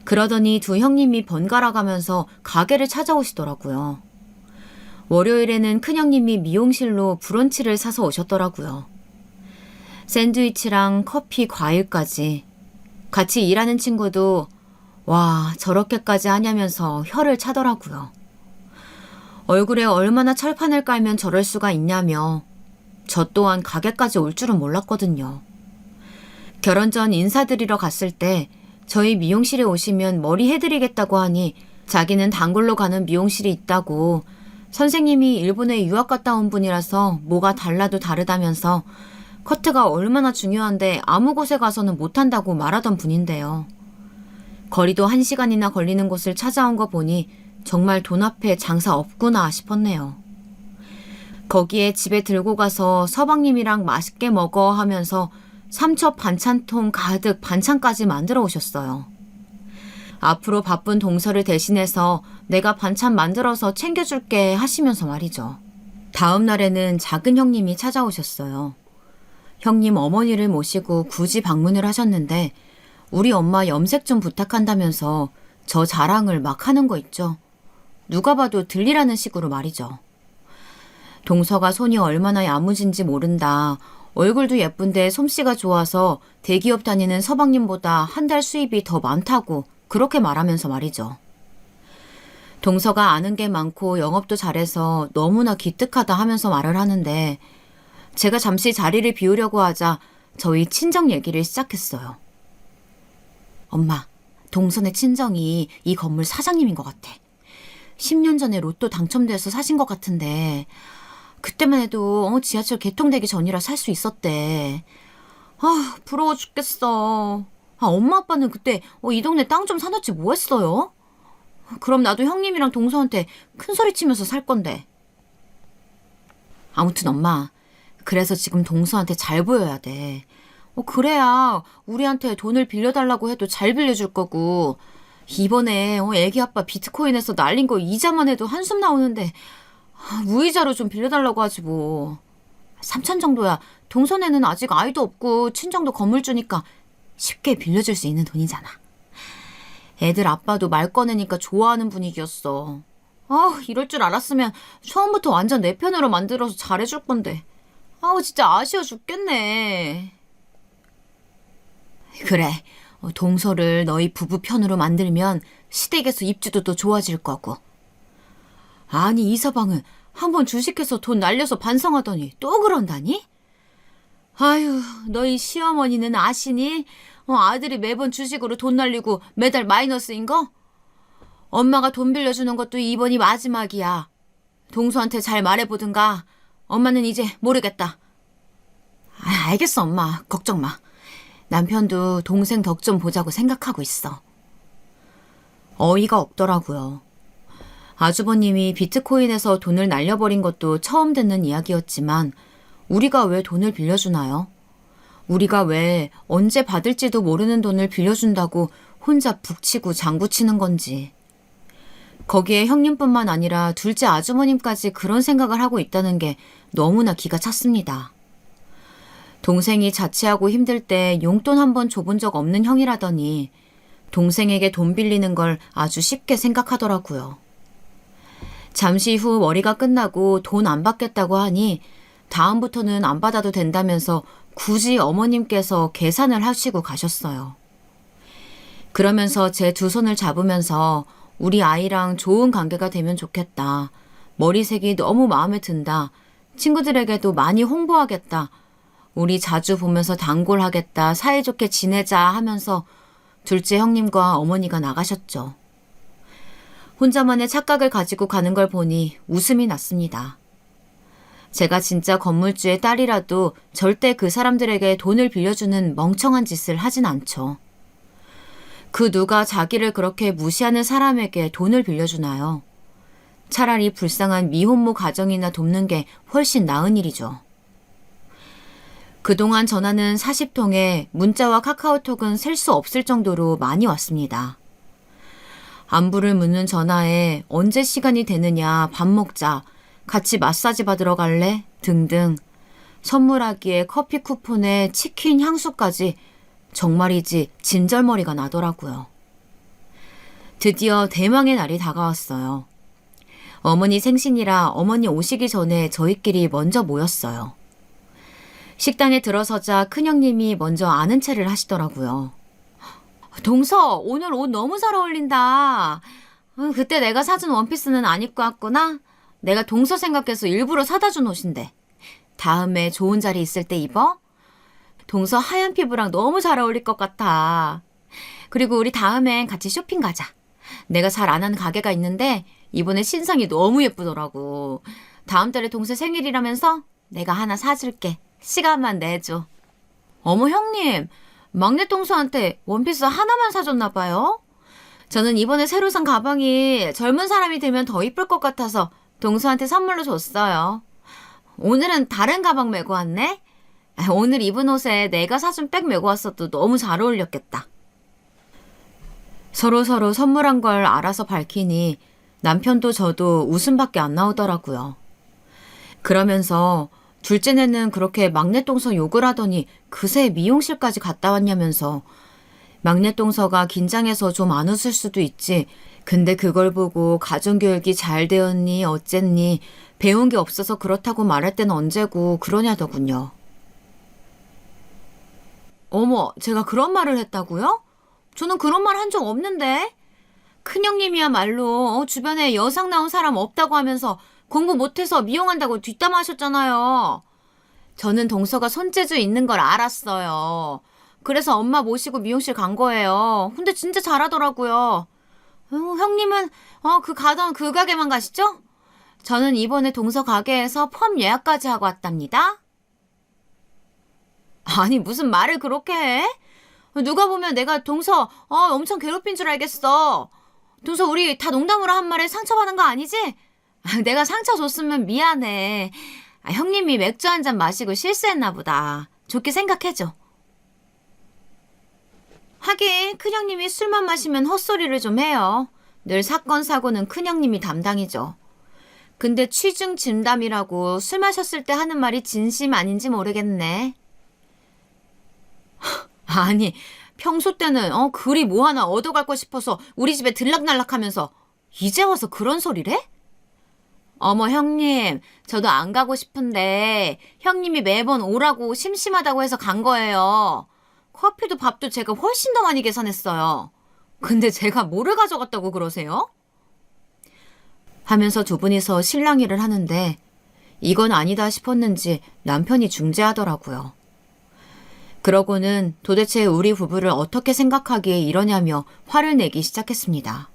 그러더니 두 형님이 번갈아 가면서 가게를 찾아오시더라고요. 월요일에는 큰형님이 미용실로 브런치를 사서 오셨더라고요. 샌드위치랑 커피, 과일까지. 같이 일하는 친구도 와, 저렇게까지 하냐면서 혀를 차더라고요. 얼굴에 얼마나 철판을 깔면 저럴 수가 있냐며 저 또한 가게까지 올 줄은 몰랐거든요. 결혼 전 인사드리러 갔을 때 저희 미용실에 오시면 머리 해드리겠다고 하니 자기는 단골로 가는 미용실이 있다고 선생님이 일본에 유학 갔다 온 분이라서 뭐가 달라도 다르다면서 커트가 얼마나 중요한데 아무 곳에 가서는 못한다고 말하던 분인데요. 거리도 1시간이나 걸리는 곳을 찾아온 거 보니 정말 돈 앞에 장사 없구나 싶었네요. 거기에 집에 들고 가서 서방님이랑 맛있게 먹어 하면서 삼첩 반찬통 가득 반찬까지 만들어 오셨어요. 앞으로 바쁜 동서를 대신해서 내가 반찬 만들어서 챙겨줄게 하시면서 말이죠. 다음 날에는 작은 형님이 찾아오셨어요. 형님 어머니를 모시고 굳이 방문을 하셨는데 우리 엄마 염색 좀 부탁한다면서 저 자랑을 막 하는 거 있죠. 누가 봐도 들리라는 식으로 말이죠. 동서가 손이 얼마나 야무진지 모른다. 얼굴도 예쁜데 솜씨가 좋아서 대기업 다니는 서방님보다 한 달 수입이 더 많다고 그렇게 말하면서 말이죠. 동서가 아는 게 많고 영업도 잘해서 너무나 기특하다 하면서 말을 하는데 제가 잠시 자리를 비우려고 하자 저희 친정 얘기를 시작했어요. 엄마, 동선의 친정이 이 건물 사장님인 것 같아. 10년 전에 로또 당첨돼서 사신 것 같은데 그때만 해도 지하철 개통되기 전이라 살 수 있었대. 부러워 죽겠어. 엄마 아빠는 그때 이 동네 땅 좀 사놓지 뭐 했어요? 그럼 나도 형님이랑 동서한테 큰 소리 치면서 살 건데. 아무튼 엄마, 그래서 지금 동서한테 잘 보여야 돼. 그래야 우리한테 돈을 빌려달라고 해도 잘 빌려줄 거고 이번에 애기 아빠 비트코인에서 날린 거 이자만 해도 한숨 나오는데 무이자로 좀 빌려달라고 하지 뭐. 3천 정도야. 동선에는 아직 아이도 없고 친정도 건물주니까 쉽게 빌려줄 수 있는 돈이잖아. 애들 아빠도 말 꺼내니까 좋아하는 분위기였어. 이럴 줄 알았으면 처음부터 완전 내 편으로 만들어서 잘해줄 건데. 진짜 아쉬워 죽겠네. 그래, 동서를 너희 부부 편으로 만들면 시댁에서 입지도 또 좋아질 거고. 아니, 이 서방은 한번 주식해서 돈 날려서 반성하더니 또 그런다니? 아유, 너희 시어머니는 아시니? 아들이 매번 주식으로 돈 날리고 매달 마이너스인 거? 엄마가 돈 빌려주는 것도 이번이 마지막이야. 동서한테 잘 말해보든가. 엄마는 이제 모르겠다. 알겠어, 엄마. 걱정 마. 남편도 동생 덕 좀 보자고 생각하고 있어. 어이가 없더라고요. 아주버님이 비트코인에서 돈을 날려버린 것도 처음 듣는 이야기였지만 우리가 왜 돈을 빌려주나요? 우리가 왜 언제 받을지도 모르는 돈을 빌려준다고 혼자 북치고 장구치는 건지. 거기에 형님뿐만 아니라 둘째 아주머님까지 그런 생각을 하고 있다는 게 너무나 기가 찼습니다. 동생이 자취하고 힘들 때 용돈 한 번 줘본 적 없는 형이라더니 동생에게 돈 빌리는 걸 아주 쉽게 생각하더라고요. 잠시 후 머리가 끝나고 돈 안 받겠다고 하니 다음부터는 안 받아도 된다면서 굳이 어머님께서 계산을 하시고 가셨어요. 그러면서 제 두 손을 잡으면서 우리 아이랑 좋은 관계가 되면 좋겠다. 머리색이 너무 마음에 든다. 친구들에게도 많이 홍보하겠다. 우리 자주 보면서 단골하겠다. 사이좋게 지내자 하면서 둘째 형님과 어머니가 나가셨죠. 혼자만의 착각을 가지고 가는 걸 보니 웃음이 났습니다. 제가 진짜 건물주의 딸이라도 절대 그 사람들에게 돈을 빌려주는 멍청한 짓을 하진 않죠. 그 누가 자기를 그렇게 무시하는 사람에게 돈을 빌려주나요? 차라리 불쌍한 미혼모 가정이나 돕는 게 훨씬 나은 일이죠. 그동안 전화는 40통에 문자와 카카오톡은 셀 수 없을 정도로 많이 왔습니다. 안부를 묻는 전화에 언제 시간이 되느냐, 밥 먹자, 같이 마사지 받으러 갈래? 등등 선물하기에 커피 쿠폰에 치킨 향수까지 정말이지 진절머리가 나더라고요. 드디어 대망의 날이 다가왔어요. 어머니 생신이라 어머니 오시기 전에 저희끼리 먼저 모였어요. 식당에 들어서자 큰형님이 먼저 아는 체를 하시더라고요. 동서, 오늘 옷 너무 잘 어울린다. 그때 내가 사준 원피스는 안 입고 왔구나. 내가 동서 생각해서 일부러 사다 준 옷인데. 다음에 좋은 자리 있을 때 입어? 동서 하얀 피부랑 너무 잘 어울릴 것 같아. 그리고 우리 다음엔 같이 쇼핑 가자. 내가 잘 안 하는 가게가 있는데 이번에 신상이 너무 예쁘더라고. 다음 달에 동서 생일이라면서 내가 하나 사줄게. 시간만 내줘. 어머 형님, 막내 동서한테 원피스 하나만 사줬나 봐요? 저는 이번에 새로 산 가방이 젊은 사람이 들면 더 이쁠 것 같아서 동서한테 선물로 줬어요. 오늘은 다른 가방 메고 왔네? 오늘 입은 옷에 내가 사준 백 메고 왔어도 너무 잘 어울렸겠다. 서로 선물한 걸 알아서 밝히니 남편도 저도 웃음밖에 안 나오더라고요. 그러면서 둘째네는 그렇게 막내 동서 욕을 하더니 그새 미용실까지 갔다 왔냐면서 막내 동서가 긴장해서 좀 안 웃을 수도 있지. 근데 그걸 보고 가정교육이 잘 되었니 어쨌니 배운 게 없어서 그렇다고 말할 때는 언제고 그러냐더군요. 어머, 제가 그런 말을 했다고요? 저는 그런 말 한 적 없는데. 큰형님이야말로 주변에 여상 나온 사람 없다고 하면서 공부 못해서 미용한다고 뒷담화 하셨잖아요. 저는 동서가 손재주 있는 걸 알았어요. 그래서 엄마 모시고 미용실 간 거예요. 근데 진짜 잘하더라고요. 형님은 그 가던 그 가게만 가시죠? 저는 이번에 동서 가게에서 펌 예약까지 하고 왔답니다. 아니 무슨 말을 그렇게 해? 누가 보면 내가 동서 엄청 괴롭힌 줄 알겠어. 동서 우리 다 농담으로 한 말에 상처받은 거 아니지? 내가 상처 줬으면 미안해. 형님이 맥주 한 잔 마시고 실수했나 보다. 좋게 생각해줘. 하긴 큰형님이 술만 마시면 헛소리를 좀 해요. 늘 사건 사고는 큰형님이 담당이죠. 근데 취중 진담이라고 술 마셨을 때 하는 말이 진심 아닌지 모르겠네. 아니 평소 때는 그리 뭐 하나 얻어갈 거 싶어서 우리 집에 들락날락하면서 이제 와서 그런 소리를 해? 어머 형님, 저도 안 가고 싶은데 형님이 매번 오라고 심심하다고 해서 간 거예요. 커피도 밥도 제가 훨씬 더 많이 계산했어요. 근데 제가 뭐를 가져갔다고 그러세요? 하면서 두 분이서 실랑이를 하는데 이건 아니다 싶었는지 남편이 중재하더라고요. 그러고는 도대체 우리 부부를 어떻게 생각하기에 이러냐며 화를 내기 시작했습니다.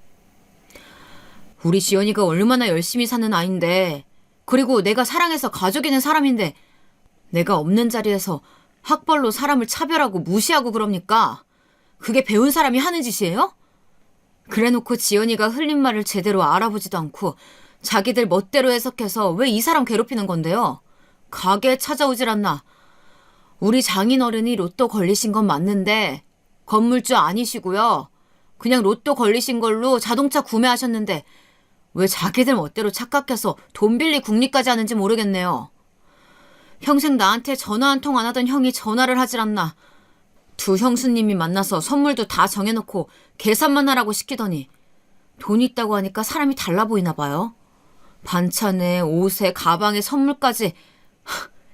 우리 지연이가 얼마나 열심히 사는 아인데, 그리고 내가 사랑해서 가족이는 사람인데 내가 없는 자리에서 학벌로 사람을 차별하고 무시하고 그럽니까? 그게 배운 사람이 하는 짓이에요? 그래놓고 지연이가 흘린 말을 제대로 알아보지도 않고 자기들 멋대로 해석해서 왜 이 사람 괴롭히는 건데요? 가게에 찾아오질 않나. 우리 장인어른이 로또 걸리신 건 맞는데 건물주 아니시고요. 그냥 로또 걸리신 걸로 자동차 구매하셨는데 왜 자기들 멋대로 착각해서 돈 빌리 궁리까지 하는지 모르겠네요. 평생 나한테 전화 한 통 안 하던 형이 전화를 하질 않나. 두 형수님이 만나서 선물도 다 정해놓고 계산만 하라고 시키더니 돈 있다고 하니까 사람이 달라 보이나 봐요. 반찬에 옷에 가방에 선물까지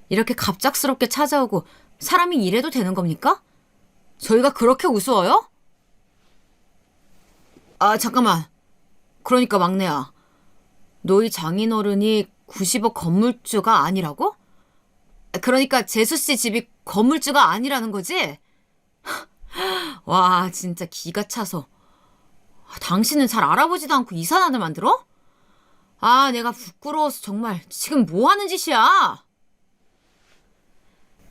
이렇게 갑작스럽게 찾아오고 사람이 이래도 되는 겁니까? 저희가 그렇게 우스워요? 아, 잠깐만. 그러니까 막내야. 너희 장인어른이 90억 건물주가 아니라고? 그러니까 재수씨 집이 건물주가 아니라는 거지? 와, 진짜 기가 차서. 당신은 잘 알아보지도 않고 이상한 아들 만들어? 아, 내가 부끄러워서 정말 지금 뭐 하는 짓이야?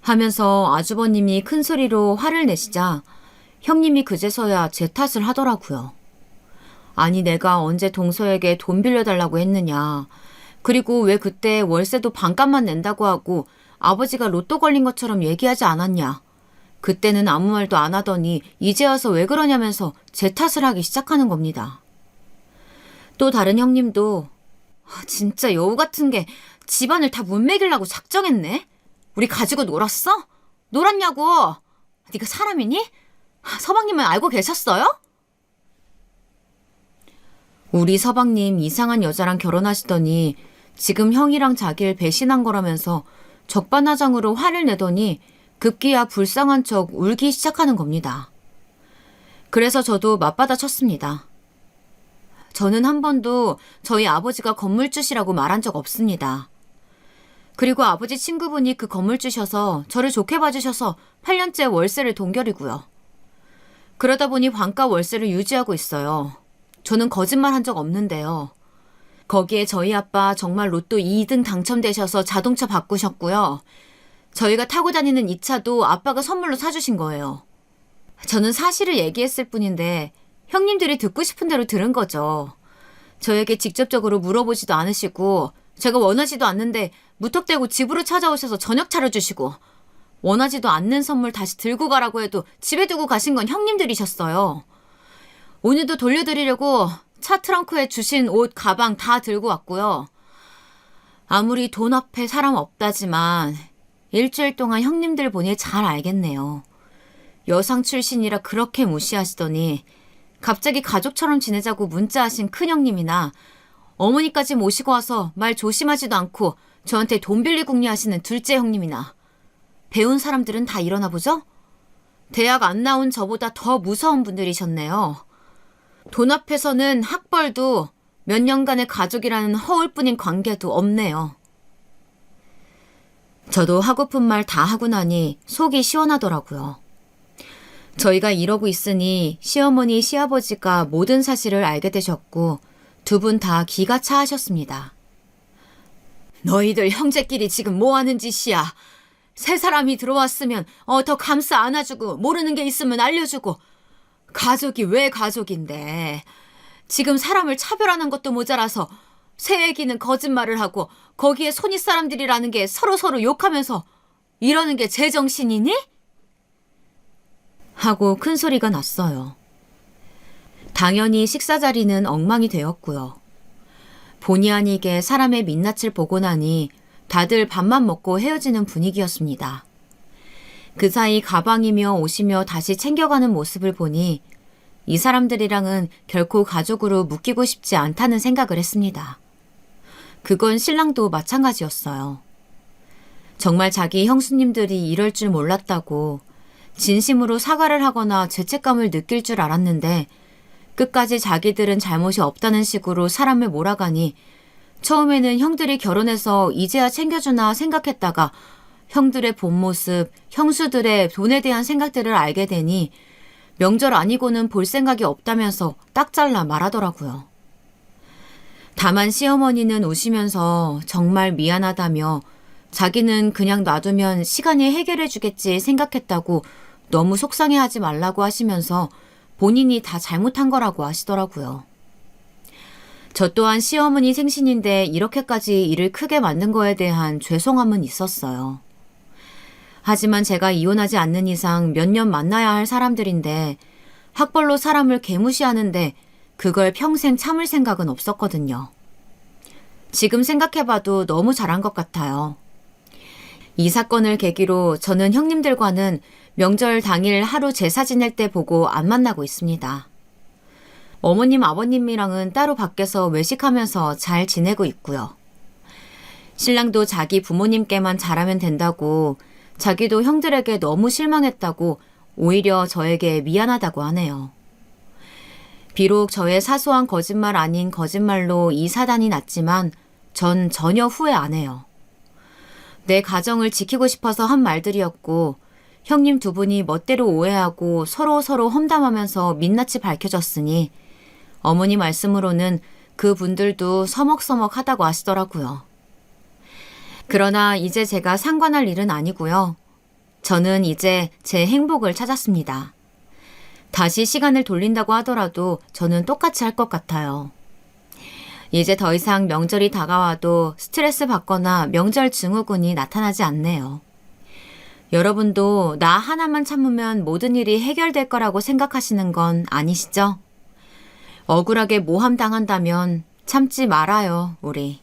하면서 아주버님이 큰 소리로 화를 내시자 형님이 그제서야 제 탓을 하더라고요. 아니, 내가 언제 동서에게 돈 빌려달라고 했느냐. 그리고 왜 그때 월세도 반값만 낸다고 하고 아버지가 로또 걸린 것처럼 얘기하지 않았냐. 그때는 아무 말도 안 하더니 이제 와서 왜 그러냐면서 제 탓을 하기 시작하는 겁니다. 또 다른 형님도 진짜 여우 같은 게 집안을 다 못 먹이려고 작정했네. 우리 가지고 놀았어? 놀았냐고. 네가 사람이니? 서방님은 알고 계셨어요? 우리 서방님 이상한 여자랑 결혼하시더니 지금 형이랑 자기를 배신한 거라면서 적반하장으로 화를 내더니 급기야 불쌍한 척 울기 시작하는 겁니다. 그래서 저도 맞받아 쳤습니다. 저는 한 번도 저희 아버지가 건물주시라고 말한 적 없습니다. 그리고 아버지 친구분이 그 건물주셔서 저를 좋게 봐주셔서 8년째 월세를 동결이고요. 그러다 보니 반가 월세를 유지하고 있어요. 저는 거짓말 한 적 없는데요. 거기에 저희 아빠 정말 로또 2등 당첨되셔서 자동차 바꾸셨고요. 저희가 타고 다니는 이 차도 아빠가 선물로 사주신 거예요. 저는 사실을 얘기했을 뿐인데 형님들이 듣고 싶은 대로 들은 거죠. 저에게 직접적으로 물어보지도 않으시고 제가 원하지도 않는데 무턱대고 집으로 찾아오셔서 저녁 차려주시고 원하지도 않는 선물 다시 들고 가라고 해도 집에 두고 가신 건 형님들이셨어요. 오늘도 돌려드리려고 차 트렁크에 주신 옷, 가방 다 들고 왔고요. 아무리 돈 앞에 사람 없다지만 일주일 동안 형님들 보니 잘 알겠네요. 여상 출신이라 그렇게 무시하시더니 갑자기 가족처럼 지내자고 문자하신 큰형님이나 어머니까지 모시고 와서 말 조심하지도 않고 저한테 돈 빌리 궁리하시는 둘째 형님이나 배운 사람들은 다 이러나 보죠? 대학 안 나온 저보다 더 무서운 분들이셨네요. 돈 앞에서는 학벌도 몇 년간의 가족이라는 허울뿐인 관계도 없네요. 저도 하고픈 말 다 하고 나니 속이 시원하더라고요. 저희가 이러고 있으니 시어머니, 시아버지가 모든 사실을 알게 되셨고 두 분 다 기가 차하셨습니다. 너희들 형제끼리 지금 뭐 하는 짓이야? 새 사람이 들어왔으면 더 감싸 안아주고 모르는 게 있으면 알려주고 가족이 왜 가족인데 지금 사람을 차별하는 것도 모자라서 새 애기는 거짓말을 하고 거기에 손윗 사람들이라는 게 서로서로 욕하면서 이러는 게 제정신이니? 하고 큰 소리가 났어요. 당연히 식사 자리는 엉망이 되었고요. 본의 아니게 사람의 민낯을 보고 나니 다들 밥만 먹고 헤어지는 분위기였습니다. 그 사이 가방이며 옷이며 다시 챙겨가는 모습을 보니 이 사람들이랑은 결코 가족으로 묶이고 싶지 않다는 생각을 했습니다. 그건 신랑도 마찬가지였어요. 정말 자기 형수님들이 이럴 줄 몰랐다고 진심으로 사과를 하거나 죄책감을 느낄 줄 알았는데 끝까지 자기들은 잘못이 없다는 식으로 사람을 몰아가니 처음에는 형들이 결혼해서 이제야 챙겨주나 생각했다가 형들의 본 모습, 형수들의 돈에 대한 생각들을 알게 되니 명절 아니고는 볼 생각이 없다면서 딱 잘라 말하더라고요. 다만 시어머니는 우시면서 정말 미안하다며 자기는 그냥 놔두면 시간이 해결해 주겠지 생각했다고 너무 속상해하지 말라고 하시면서 본인이 다 잘못한 거라고 하시더라고요. 저 또한 시어머니 생신인데 이렇게까지 일을 크게 만든 거에 대한 죄송함은 있었어요. 하지만 제가 이혼하지 않는 이상 몇 년 만나야 할 사람들인데 학벌로 사람을 개무시하는데 그걸 평생 참을 생각은 없었거든요. 지금 생각해봐도 너무 잘한 것 같아요. 이 사건을 계기로 저는 형님들과는 명절 당일 하루 제사 지낼 때 보고 안 만나고 있습니다. 어머님, 아버님이랑은 따로 밖에서 외식하면서 잘 지내고 있고요. 신랑도 자기 부모님께만 잘하면 된다고, 자기도 형들에게 너무 실망했다고 오히려 저에게 미안하다고 하네요. 비록 저의 사소한 거짓말 아닌 거짓말로 이 사단이 났지만 전 전혀 후회 안 해요. 내 가정을 지키고 싶어서 한 말들이었고 형님 두 분이 멋대로 오해하고 서로 험담하면서 민낯이 밝혀졌으니 어머니 말씀으로는 그 분들도 서먹서먹하다고 하시더라고요. 그러나 이제 제가 상관할 일은 아니고요. 저는 이제 제 행복을 찾았습니다. 다시 시간을 돌린다고 하더라도 저는 똑같이 할 것 같아요. 이제 더 이상 명절이 다가와도 스트레스 받거나 명절 증후군이 나타나지 않네요. 여러분도 나 하나만 참으면 모든 일이 해결될 거라고 생각하시는 건 아니시죠? 억울하게 모함당한다면 참지 말아요, 우리.